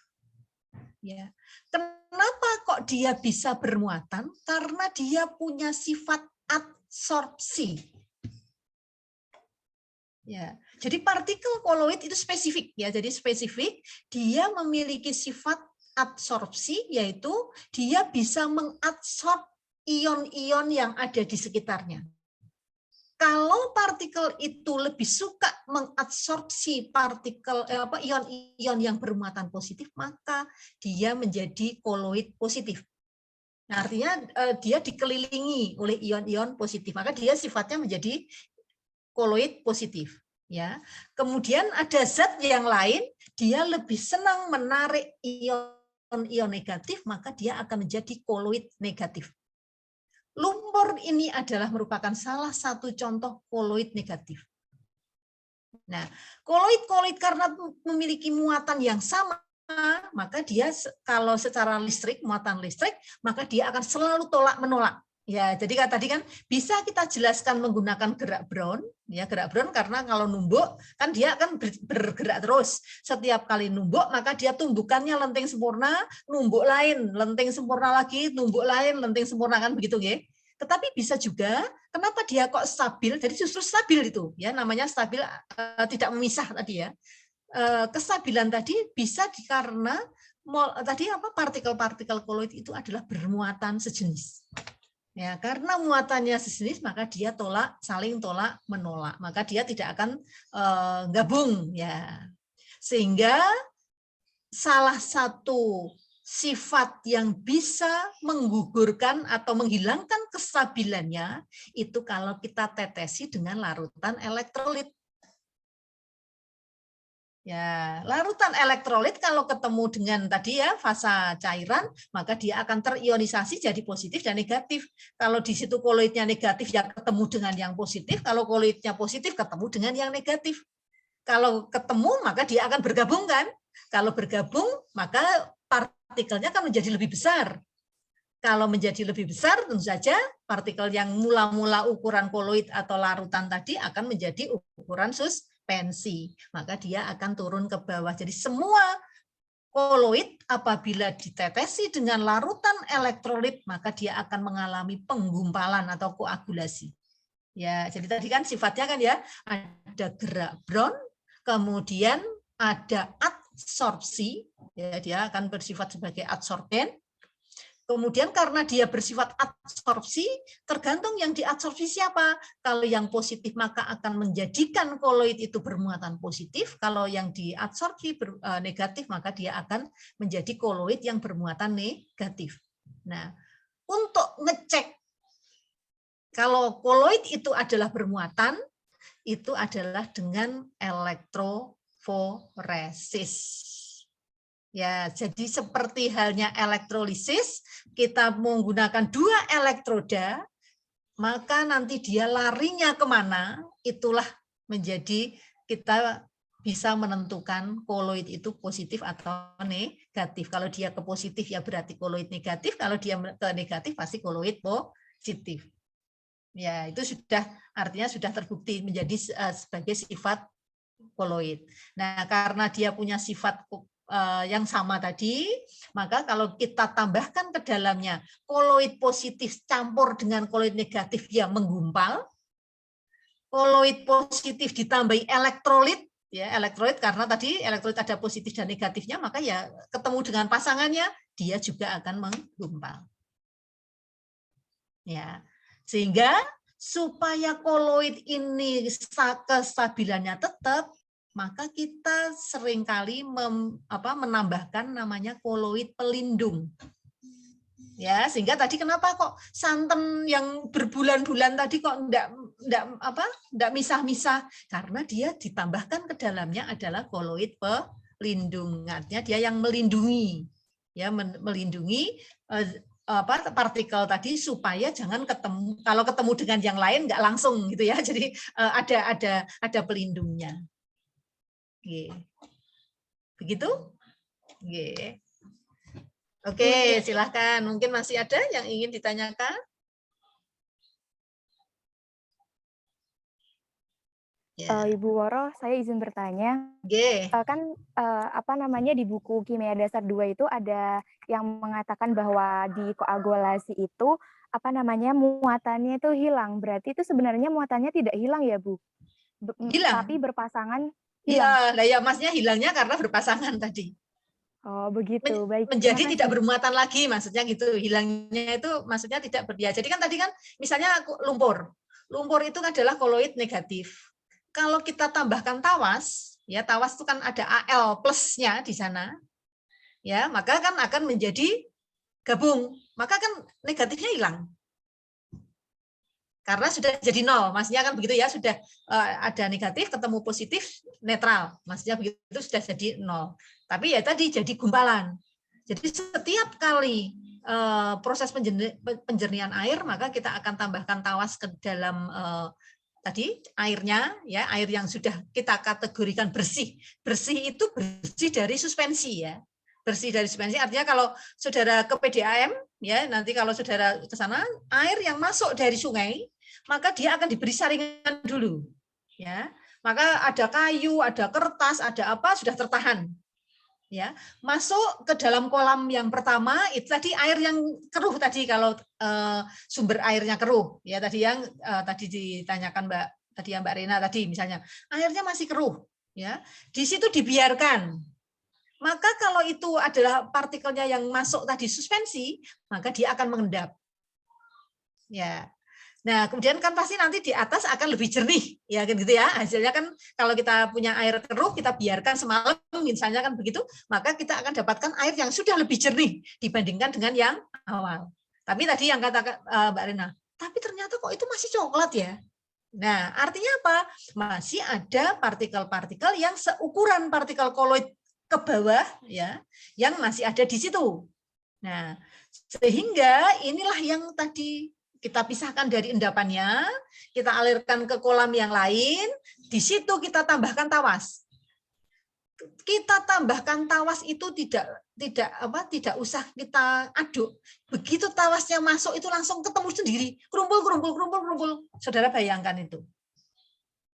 Ya. Kenapa kok dia bisa bermuatan? Karena dia punya sifat adsorpsi. Ya. Jadi partikel koloid itu spesifik ya. Jadi spesifik, dia memiliki sifat adsorpsi, yaitu dia bisa mengadsorb ion-ion yang ada di sekitarnya. Kalau partikel itu lebih suka mengadsorpsi partikel ion-ion yang bermuatan positif, maka dia menjadi koloid positif. Nah, artinya dia dikelilingi oleh ion-ion positif, maka dia sifatnya menjadi koloid positif. Ya. Kemudian ada zat yang lain, dia lebih senang menarik ion-ion negatif, maka dia akan menjadi koloid negatif. Lumpur ini adalah merupakan salah satu contoh koloid negatif. Nah, koloid karena memiliki muatan yang sama, maka dia kalau secara listrik, muatan listrik, maka dia akan selalu tolak-menolak. Ya, jadi tadi kan bisa kita jelaskan menggunakan gerak Brown, ya gerak Brown karena kalau numbuk kan dia akan bergerak terus. Setiap kali numbuk maka dia tumbukannya lenting sempurna, numbuk lain, lenting sempurna lagi, numbuk lain, lenting sempurna kan begitu ya. Tetapi bisa juga kenapa dia kok stabil? Jadi justru stabil itu ya, namanya stabil tidak memisah tadi ya. Kestabilan tadi bisa karena tadi partikel-partikel koloid itu adalah bermuatan sejenis. Ya, karena muatannya sejenis maka dia saling tolak menolak, maka dia tidak akan gabung ya. Sehingga salah satu sifat yang bisa menggugurkan atau menghilangkan kestabilannya itu kalau kita tetesi dengan larutan elektrolit. Ya, larutan elektrolit kalau ketemu dengan tadi ya fasa cairan, maka dia akan terionisasi jadi positif dan negatif. Kalau di situ koloidnya negatif ya ketemu dengan yang positif, kalau koloidnya positif ketemu dengan yang negatif. Kalau ketemu maka dia akan bergabung kan? Kalau bergabung maka partikelnya akan menjadi lebih besar. Kalau menjadi lebih besar tentu saja partikel yang mula-mula ukuran koloid atau larutan tadi akan menjadi ukuran suspensi, maka dia akan turun ke bawah. Jadi semua koloid apabila ditetesi dengan larutan elektrolit maka dia akan mengalami penggumpalan atau koagulasi. Ya, jadi tadi kan sifatnya kan ya ada gerak Brown, kemudian ada adsorpsi, ya dia akan bersifat sebagai adsorben. Kemudian karena dia bersifat adsorpsi, tergantung yang diadsorpsi siapa. Kalau yang positif maka akan menjadikan koloid itu bermuatan positif. Kalau yang diadsorpsi negatif maka dia akan menjadi koloid yang bermuatan negatif. Nah, untuk ngecek kalau koloid itu adalah bermuatan, itu adalah dengan elektroforesis. Ya, jadi seperti halnya elektrolisis, kita menggunakan 2 elektroda, maka nanti dia larinya kemana, itulah menjadi kita bisa menentukan koloid itu positif atau negatif. Kalau dia ke positif ya berarti koloid negatif, kalau dia ke negatif pasti koloid positif. Ya, itu sudah artinya sudah terbukti menjadi sebagai sifat koloid. Nah, karena dia punya sifat yang sama tadi, maka kalau kita tambahkan ke dalamnya koloid positif campur dengan koloid negatif yang menggumpal, koloid positif ditambahi elektrolit ya elektrolit, karena tadi elektrolit ada positif dan negatifnya, maka ya ketemu dengan pasangannya dia juga akan menggumpal. Ya, sehingga supaya koloid ini kestabilannya tetap, maka kita seringkali menambahkan namanya koloid pelindung. Ya, sehingga tadi kenapa kok santan yang berbulan-bulan tadi kok enggak misah-misah, karena dia ditambahkan ke dalamnya adalah koloid pelindung. Artinya dia yang melindungi, ya, melindungi partikel tadi supaya jangan ketemu, kalau ketemu dengan yang lain enggak langsung gitu ya. Jadi ada pelindungnya. Begitu? Oke, silahkan. Mungkin masih ada yang ingin ditanyakan? Ibu Woro, saya izin bertanya. Kan di buku Kimia Dasar 2 itu ada yang mengatakan bahwa di koagulasi itu muatannya itu hilang. Berarti itu sebenarnya muatannya tidak hilang ya, Bu? Hilang. Tapi berpasangan hilang. Iya, ya Masnya hilangnya karena berpasangan tadi. Oh, begitu. Baik. Menjadi tidak bermuatan lagi, maksudnya gitu. Hilangnya itu maksudnya tidak berdia. Jadi kan tadi kan misalnya lumpur. Lumpur itu adalah koloid negatif. Kalau kita tambahkan tawas, ya tawas itu kan ada Al plusnya di sana. Ya, maka kan akan menjadi gabung. Maka kan negatifnya hilang. Karena sudah jadi nol, maksudnya kan begitu ya, sudah ada negatif ketemu positif netral, maksudnya begitu sudah jadi nol. Tapi ya tadi jadi gumpalan. Jadi setiap kali proses penjernihan air, maka kita akan tambahkan tawas ke dalam tadi airnya, ya air yang sudah kita kategorikan bersih. Bersih itu bersih dari suspensi ya. Bersih dari suspensi artinya kalau saudara ke PDAM, ya nanti kalau saudara ke sana, air yang masuk dari sungai, maka dia akan diberi saringan dulu. Ya, maka ada kayu, ada kertas, ada apa sudah tertahan. Ya, masuk ke dalam kolam yang pertama itu tadi air yang keruh tadi kalau sumber airnya keruh ya tadi yang tadi ditanyakan Mbak Rena tadi misalnya airnya masih keruh ya di situ dibiarkan, maka kalau itu adalah partikelnya yang masuk tadi suspensi maka dia akan mengendap ya. Nah, kemudian kan pasti nanti di atas akan lebih jernih, ya kan gitu ya. Hasilnya kan kalau kita punya air keruh, kita biarkan semalam, misalnya kan begitu, maka kita akan dapatkan air yang sudah lebih jernih dibandingkan dengan yang awal. Tapi tadi yang kata Mbak Rena, tapi ternyata kok itu masih coklat ya. Nah, artinya apa? Masih ada partikel-partikel yang seukuran partikel koloid ke bawah, ya, yang masih ada di situ. Nah, sehingga inilah yang tadi kita pisahkan dari endapannya, kita alirkan ke kolam yang lain, di situ kita tambahkan tawas. Kita tambahkan tawas itu tidak usah kita aduk. Begitu tawasnya masuk itu langsung ketemu sendiri, kerumpul. Saudara bayangkan itu.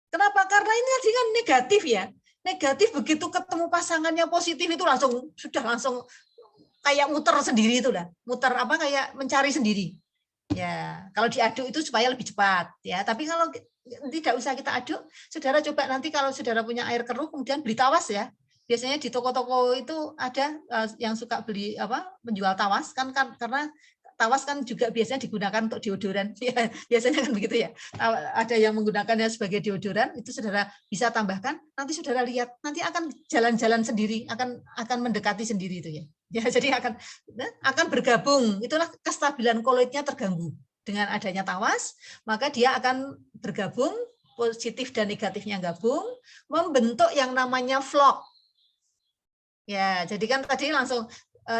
Kenapa? Karena ini tadi kan negatif ya. Negatif begitu ketemu pasangannya positif itu langsung kayak muter sendiri itu dah. Muter kayak mencari sendiri. Ya, kalau diaduk itu supaya lebih cepat ya. Tapi kalau tidak usah kita aduk, saudara coba nanti kalau saudara punya air keruh kemudian beli tawas ya. Biasanya di toko-toko itu ada yang suka beli menjual tawas kan karena tawas kan juga biasanya digunakan untuk deodoran. Ya, biasanya kan begitu ya. Ada yang menggunakannya sebagai deodoran, itu saudara bisa tambahkan. Nanti saudara lihat, nanti akan jalan-jalan sendiri, akan mendekati sendiri itu ya. Ya, jadi akan bergabung. Itulah kestabilan koloidnya terganggu dengan adanya tawas, maka dia akan bergabung, positif dan negatifnya gabung, membentuk yang namanya flock. Ya, jadi kan tadi langsung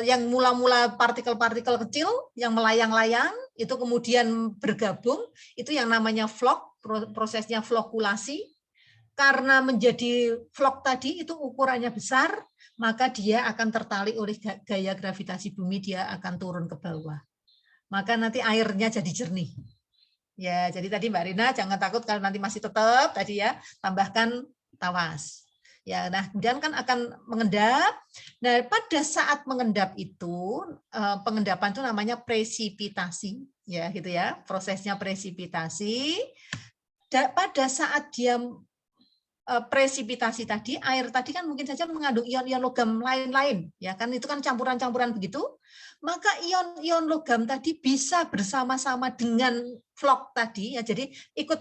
yang mula-mula partikel-partikel kecil yang melayang-layang itu kemudian bergabung, itu yang namanya flock, prosesnya flokulasi. Karena menjadi flock tadi itu ukurannya besar, maka dia akan tertarik oleh gaya gravitasi bumi, dia akan turun ke bawah. Maka nanti airnya jadi jernih. Ya, jadi tadi Mbak Rina jangan takut kalau nanti masih tetap tadi ya, tambahkan tawas. Ya, nah kemudian kan akan mengendap. Nah, pada saat mengendap itu pengendapan itu namanya presipitasi, ya gitu ya, prosesnya presipitasi. Dan pada saat dia presipitasi tadi, air tadi kan mungkin saja mengandung ion-ion logam lain-lain, ya kan itu kan campuran-campuran begitu, maka ion-ion logam tadi bisa bersama-sama dengan vlog tadi, ya jadi ikut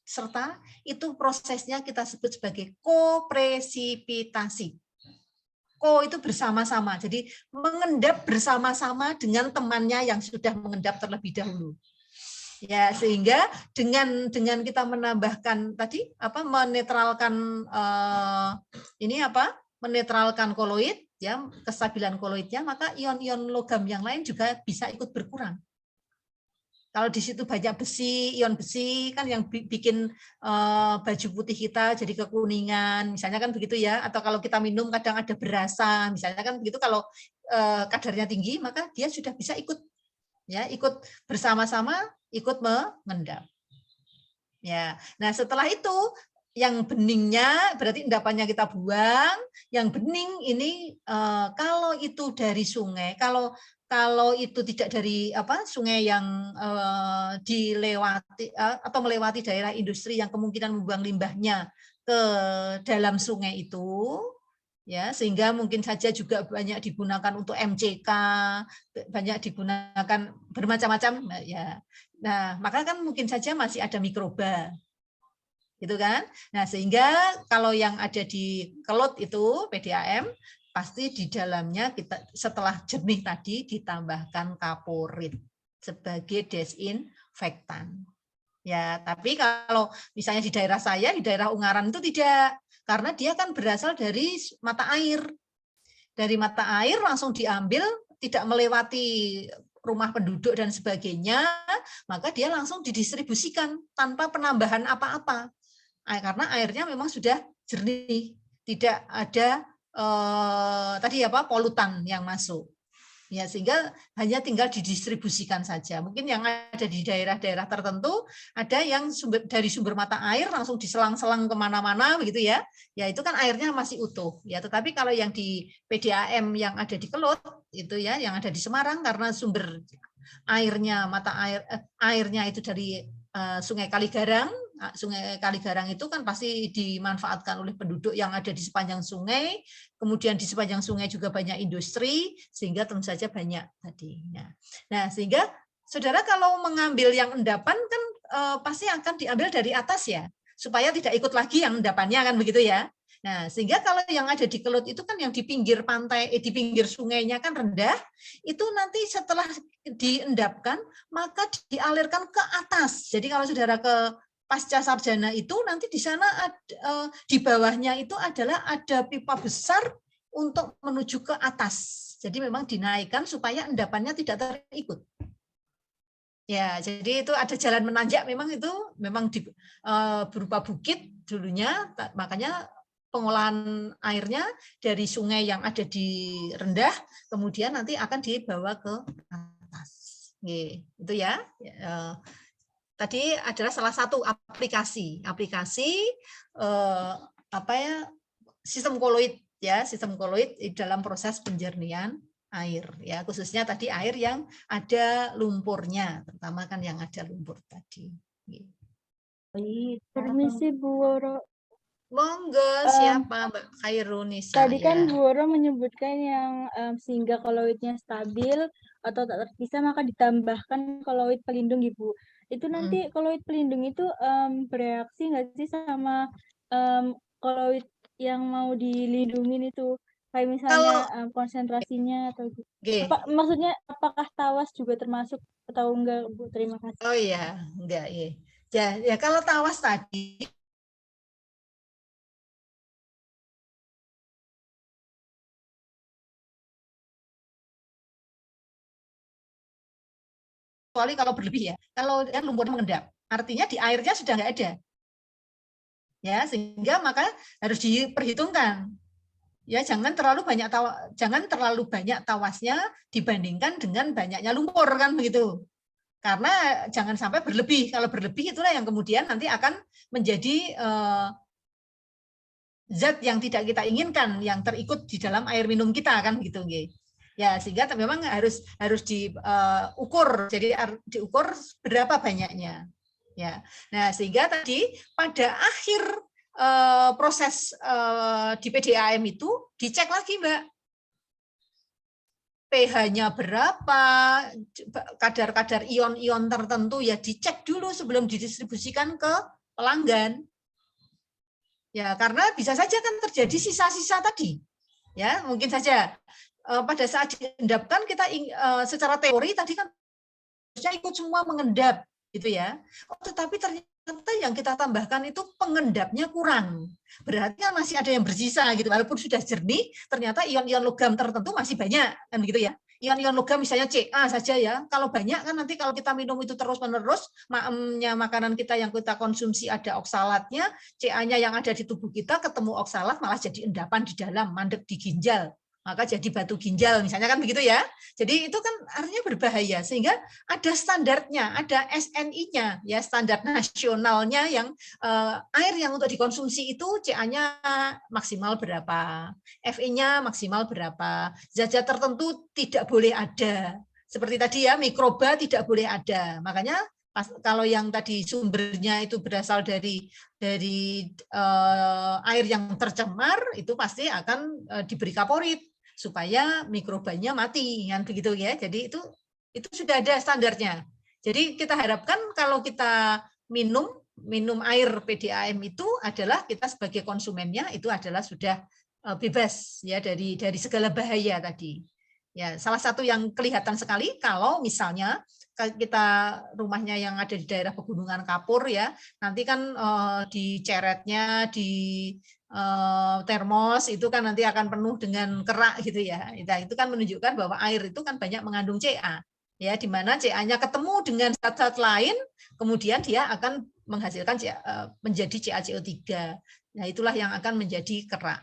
serta, itu prosesnya kita sebut sebagai kopresipitasi. Ko itu bersama-sama, jadi mengendap bersama-sama dengan temannya yang sudah mengendap terlebih dahulu. Ya, sehingga dengan kita menambahkan tadi menetralkan menetralkan koloid, ya, kestabilan koloidnya, maka ion-ion logam yang lain juga bisa ikut berkurang. Kalau di situ banyak besi, ion besi kan yang bikin baju putih kita jadi kekuningan, misalnya kan begitu ya. Atau kalau kita minum kadang ada berasa, misalnya kan begitu. Kalau kadarnya tinggi, maka dia sudah bisa ikut bersama-sama, ikut mengendap. Ya, nah setelah itu yang beningnya berarti endapannya kita buang. Yang bening ini kalau itu dari sungai, kalau itu tidak dari sungai yang dilewati atau melewati daerah industri yang kemungkinan membuang limbahnya ke dalam sungai itu, ya, sehingga mungkin saja juga banyak digunakan untuk MCK, banyak digunakan bermacam-macam, ya. Nah, maka kan mungkin saja masih ada mikroba, gitu kan? Nah, sehingga kalau yang ada di kelut itu PDAM, pasti di dalamnya kita setelah jernih tadi ditambahkan kaporit sebagai desinfektan. Ya, tapi kalau misalnya di daerah saya, di daerah Ungaran itu tidak. Karena dia kan berasal dari mata air. Dari mata air langsung diambil, tidak melewati rumah penduduk dan sebagainya, maka dia langsung didistribusikan tanpa penambahan apa-apa. Karena airnya memang sudah jernih, tidak ada polutan yang masuk. Ya, sehingga hanya tinggal didistribusikan saja. Mungkin yang ada di daerah-daerah tertentu ada yang dari sumber mata air langsung diselang-selang kemana-mana begitu ya. Ya itu kan airnya masih utuh. Ya, tetapi kalau yang di PDAM yang ada di Kelut itu ya, yang ada di Semarang karena sumber airnya airnya itu dari Sungai Kaligarang. Sungai Kaligarang itu kan pasti dimanfaatkan oleh penduduk yang ada di sepanjang sungai, kemudian di sepanjang sungai juga banyak industri, sehingga tentu saja banyak tadi. Nah, sehingga saudara kalau mengambil yang endapan kan pasti akan diambil dari atas ya, supaya tidak ikut lagi yang endapannya kan begitu ya. Nah, sehingga kalau yang ada di Kelut itu kan yang di pinggir pantai, di pinggir sungainya kan rendah, itu nanti setelah diendapkan maka dialirkan ke atas. Jadi kalau saudara ke pasca sarjana itu nanti di sana di bawahnya itu adalah ada pipa besar untuk menuju ke atas. Jadi memang dinaikkan supaya endapannya tidak terikut. Ya, jadi itu ada jalan menanjak memang itu memang berupa bukit dulunya, makanya pengolahan airnya dari sungai yang ada di rendah kemudian nanti akan dibawa ke atas. Itu ya. Tadi adalah salah satu aplikasi sistem koloid ya, sistem koloid dalam proses penjernihan air ya, khususnya tadi air yang ada lumpurnya, terutama kan yang ada lumpur tadi. Permisi Bu Woro. Monggo, siapa Mbak Khairunisa? Tadi kan Bu Woro menyebutkan yang sehingga koloidnya stabil atau tak terpisah maka ditambahkan koloid pelindung Ibu. Itu nanti koloid pelindung itu bereaksi nggak sih sama koloid yang mau dilindungin itu? Kayak misalnya konsentrasinya atau maksudnya apakah tawas juga termasuk atau enggak Bu? Terima kasih. Oh iya, enggak ya. Ya kalau tawas tadi kecuali kalau berlebih ya. Kalau lumpurnya mengendap, artinya di airnya sudah nggak ada. Ya, sehingga maka harus diperhitungkan. Ya, jangan terlalu banyak tawasnya dibandingkan dengan banyaknya lumpur kan begitu. Karena jangan sampai berlebih. Kalau berlebih itulah yang kemudian nanti akan menjadi zat yang tidak kita inginkan yang terikut di dalam air minum kita kan gitu nggih. Ya, sehingga memang harus diukur. Jadi diukur berapa banyaknya. Ya, nah sehingga tadi pada akhir proses di PDAM itu dicek lagi, Mbak. pH-nya berapa, kadar-kadar ion-ion tertentu ya dicek dulu sebelum didistribusikan ke pelanggan. Ya, karena bisa saja kan terjadi sisa-sisa tadi. Ya, mungkin saja pada saat diendapkan kita secara teori tadi kan harusnya ikut semua mengendap gitu ya. Oh, tetapi ternyata yang kita tambahkan itu pengendapnya kurang. Berarti kan masih ada yang bersisa gitu. Walaupun sudah jernih, ternyata ion-ion logam tertentu masih banyak kan gitu ya. Ion-ion logam misalnya Ca saja ya. Kalau banyak kan nanti kalau kita minum itu terus-menerus, makanan kita yang kita konsumsi ada oksalatnya, Ca-nya yang ada di tubuh kita ketemu oksalat malah jadi endapan di dalam, mandek di ginjal. Maka jadi batu ginjal misalnya kan begitu ya. Jadi itu kan artinya berbahaya sehingga ada standarnya, ada SNI-nya ya, standar nasionalnya yang air yang untuk dikonsumsi itu Ca-nya maksimal berapa, Fe-nya maksimal berapa, zat-zat tertentu tidak boleh ada. Seperti tadi ya, mikroba tidak boleh ada. Makanya kalau yang tadi sumbernya itu berasal dari air yang tercemar itu pasti akan diberi kaporit supaya mikrobanya mati kan begitu ya. Jadi itu sudah ada standarnya. Jadi kita harapkan kalau kita minum air PDAM itu adalah kita sebagai konsumennya itu adalah sudah bebas ya dari segala bahaya tadi. Ya, salah satu yang kelihatan sekali kalau misalnya kita rumahnya yang ada di daerah pegunungan kapur ya, nanti kan di ceretnya, di termos itu kan nanti akan penuh dengan kerak gitu ya. Itu kan menunjukkan bahwa air itu kan banyak mengandung Ca. Ya, di mana Ca-nya ketemu dengan zat-zat lain, kemudian dia akan menghasilkan menjadi CaCO3. Nah, itulah yang akan menjadi kerak.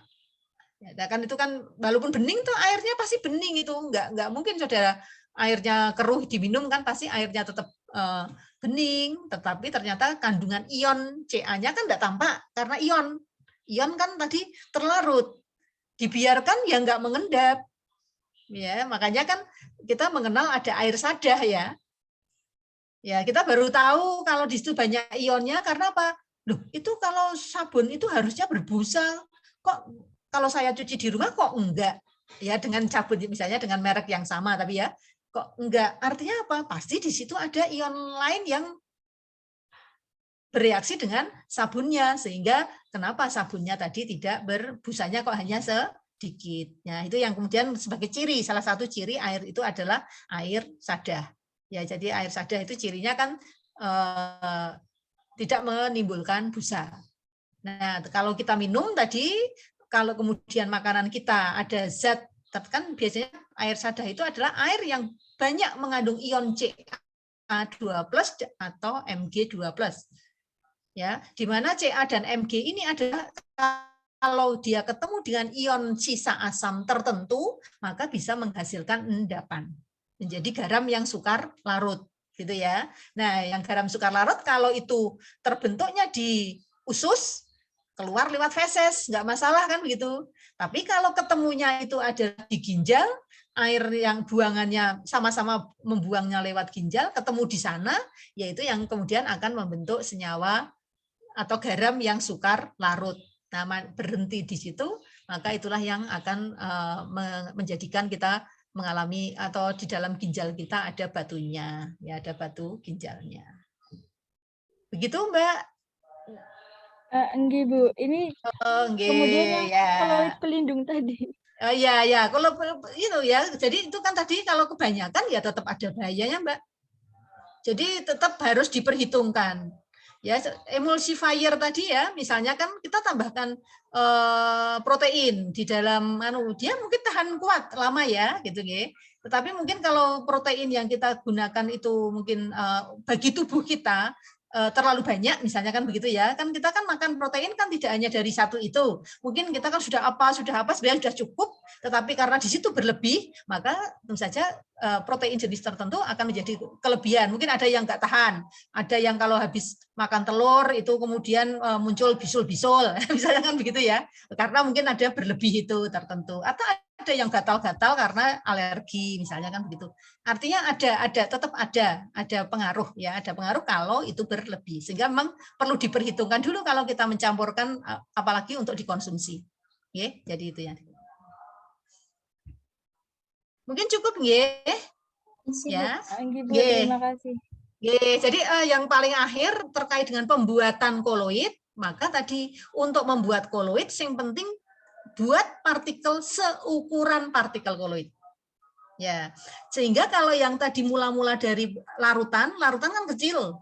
Ya, kan itu kan walaupun bening tuh airnya pasti bening itu, nggak mungkin saudara airnya keruh diminum kan pasti airnya tetap bening, tetapi ternyata kandungan ion Ca-nya kan nggak tampak karena ion kan tadi terlarut, dibiarkan ya nggak mengendap, ya makanya kan kita mengenal ada air sadah ya, ya kita baru tahu kalau di situ banyak ionnya karena apa? Loh itu kalau sabun itu harusnya berbusa, kok kalau saya cuci di rumah kok enggak? Ya dengan sabun misalnya dengan merek yang sama tapi ya kok enggak? Artinya apa? Pasti di situ ada ion lain yang bereaksi dengan sabunnya sehingga kenapa sabunnya tadi tidak berbusanya kok hanya sedikit. Nah, itu yang kemudian sebagai ciri, salah satu ciri air itu adalah air sadah. Ya, jadi air sadah itu cirinya kan tidak menimbulkan busa. Nah, kalau kita minum tadi, kalau kemudian makanan kita ada zat, kan biasanya air sadah itu adalah air yang banyak mengandung ion Ca2+ atau Mg2+. Ya, di mana Ca dan Mg ini adalah kalau dia ketemu dengan ion sisa asam tertentu, maka bisa menghasilkan endapan. Menjadi garam yang sukar larut, gitu ya. Nah, yang garam sukar larut kalau itu terbentuknya di usus, keluar lewat feses, nggak masalah kan begitu. Tapi kalau ketemunya itu ada di ginjal, air yang buangannya sama-sama membuangnya lewat ginjal, ketemu di sana, yaitu yang kemudian akan membentuk senyawa atau garam yang sukar larut. Nah, berhenti di situ, maka itulah yang akan menjadikan kita mengalami atau di dalam ginjal kita ada batunya, ya ada batu ginjalnya. Begitu, Mbak? Enggak, Bu. Ini kemudian yang koloid pelindung tadi. Ya, kalau itu ya, jadi itu kan tadi kalau kebanyakan ya tetap ada bahayanya, Mbak. Jadi tetap harus diperhitungkan. Ya, emulsifier tadi ya, misalnya kan kita tambahkan protein di dalam dia mungkin tahan kuat lama ya, gitu ya. Tetapi mungkin kalau protein yang kita gunakan itu mungkin bagi tubuh kita terlalu banyak misalnya kan begitu ya, kan kita kan makan protein kan tidak hanya dari satu itu, mungkin kita kan sudah apa sebenarnya sudah cukup, tetapi karena di situ berlebih maka tentu saja protein jenis tertentu akan menjadi kelebihan. Mungkin ada yang nggak tahan, ada yang kalau habis makan telur itu kemudian muncul bisul-bisul misalnya kan begitu ya, karena mungkin ada berlebih itu tertentu, atau ada yang gatal-gatal karena alergi misalnya kan begitu. Artinya tetap ada pengaruh ya, ada pengaruh kalau itu berlebih. Sehingga memang perlu diperhitungkan dulu kalau kita mencampurkan apalagi untuk dikonsumsi. Oke, jadi itu ya. Mungkin cukup nggih. Ya. Terima kasih. Jadi yang paling akhir terkait dengan pembuatan koloid, maka tadi untuk membuat koloid yang penting buat partikel seukuran partikel koloid. Ya. Sehingga kalau yang tadi mula-mula dari larutan kan kecil.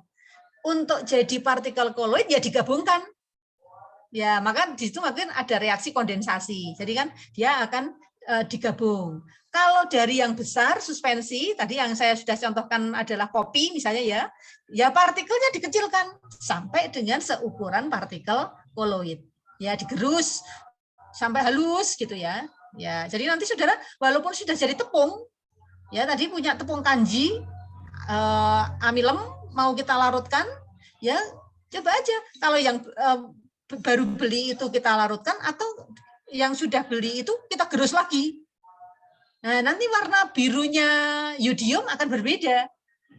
Untuk jadi partikel koloid ya digabungkan. Ya, maka di situ mungkin ada reaksi kondensasi. Jadi kan dia akan digabung. Kalau dari yang besar suspensi, tadi yang saya sudah contohkan adalah kopi misalnya ya partikelnya dikecilkan sampai dengan seukuran partikel koloid. Ya, digerus sampai halus gitu ya. Ya, jadi nanti saudara walaupun sudah jadi tepung, ya tadi punya tepung kanji, amilem mau kita larutkan, ya coba aja. Kalau yang baru beli itu kita larutkan atau yang sudah beli itu kita gerus lagi. Nah, nanti warna birunya yodium akan berbeda.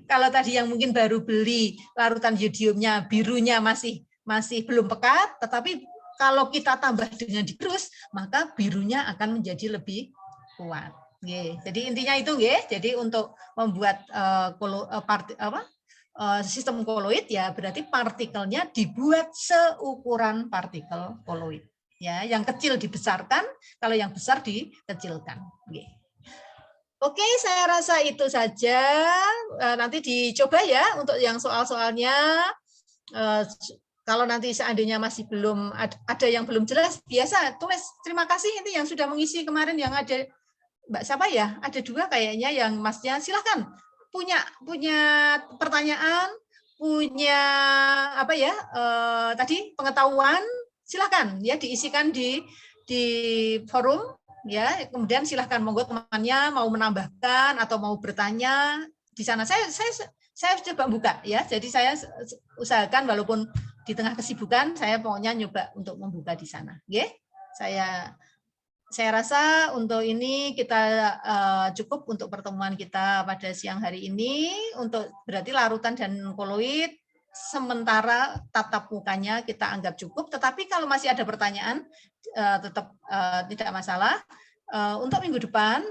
Kalau tadi yang mungkin baru beli larutan yodiumnya birunya masih belum pekat, tetapi kalau kita tambah dengan digerus, maka birunya akan menjadi lebih kuat. Jadi intinya itu, jadi untuk membuat sistem koloid ya berarti partikelnya dibuat seukuran partikel koloid. Ya, yang kecil dibesarkan, kalau yang besar dikecilkan. Oke, saya rasa itu saja. Nanti dicoba ya untuk yang soal-soalnya. Kalau nanti seandainya masih belum ada yang belum jelas, biasa tulis terima kasih ini yang sudah mengisi kemarin yang ada Mbak siapa ya? Ada 2 kayaknya yang Masnya silahkan punya pertanyaan, punya apa ya? Tadi pengetahuan, silahkan ya diisikan di forum. Ya, kemudian silahkan monggo temannya mau menambahkan atau mau bertanya di sana. Saya coba buka ya. Jadi saya usahakan walaupun di tengah kesibukan saya pokoknya nyoba untuk membuka di sana. Saya rasa untuk ini kita cukup untuk pertemuan kita pada siang hari ini. Untuk berarti larutan dan koloid sementara tatap mukanya kita anggap cukup, tetapi kalau masih ada pertanyaan tetap tidak masalah. Untuk minggu depan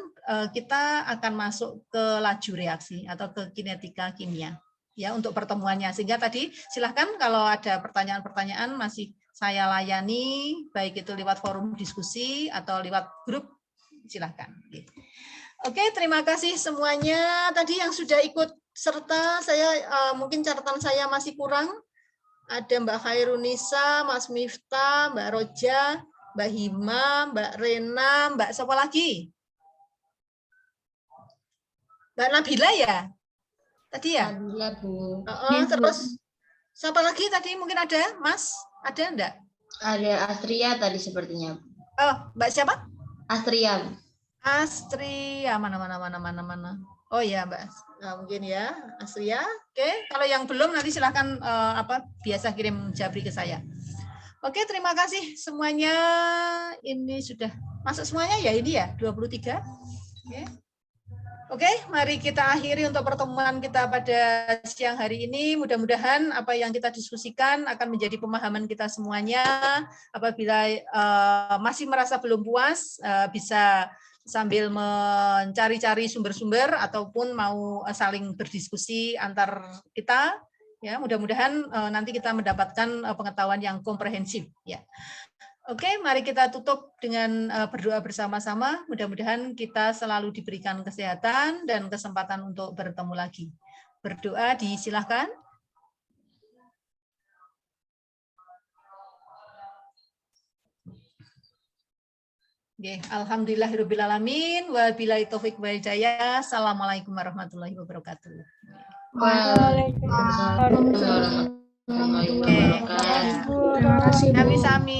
kita akan masuk ke laju reaksi atau ke kinetika kimia ya untuk pertemuannya. Sehingga tadi silahkan kalau ada pertanyaan-pertanyaan masih saya layani baik itu lewat forum diskusi atau lewat grup, silahkan. Oke, terima kasih semuanya tadi yang sudah ikut serta. Saya mungkin catatan saya masih kurang. Ada Mbak Khairunisa, Mas Miftah, Mbak Roja, Mbak Hima, Mbak Rena, Mbak siapa lagi? Mbak Nabila ya? Tadi ya? Nabila, Bu. Terus siapa lagi tadi mungkin ada, Mas? Ada enggak? Ada Astria tadi sepertinya. Oh, Mbak siapa? Astria. Astria, mana. Oh ya, Mbak. Mungkin ya, Astria. Oke, kalau yang belum nanti silahkan biasa kirim Jabri ke saya. Oke, terima kasih semuanya. Ini sudah masuk semuanya ya ini ya 23. Oke, mari kita akhiri untuk pertemuan kita pada siang hari ini. Mudah-mudahan apa yang kita diskusikan akan menjadi pemahaman kita semuanya. Apabila masih merasa belum puas, bisa sambil mencari-cari sumber-sumber ataupun mau saling berdiskusi antar kita. Ya, mudah-mudahan nanti kita mendapatkan pengetahuan yang komprehensif. Ya. Oke, mari kita tutup dengan berdoa bersama-sama. Mudah-mudahan kita selalu diberikan kesehatan dan kesempatan untuk bertemu lagi. Berdoa disilahkan. Alhamdulillahirrahmanirrahim. Wabillahi taufiq wal hidayah. Assalamualaikum warahmatullahi wabarakatuh. Waalaikumsalam warahmatullahi wabarakatuh. Terima kasih, Bu. Sami-sami.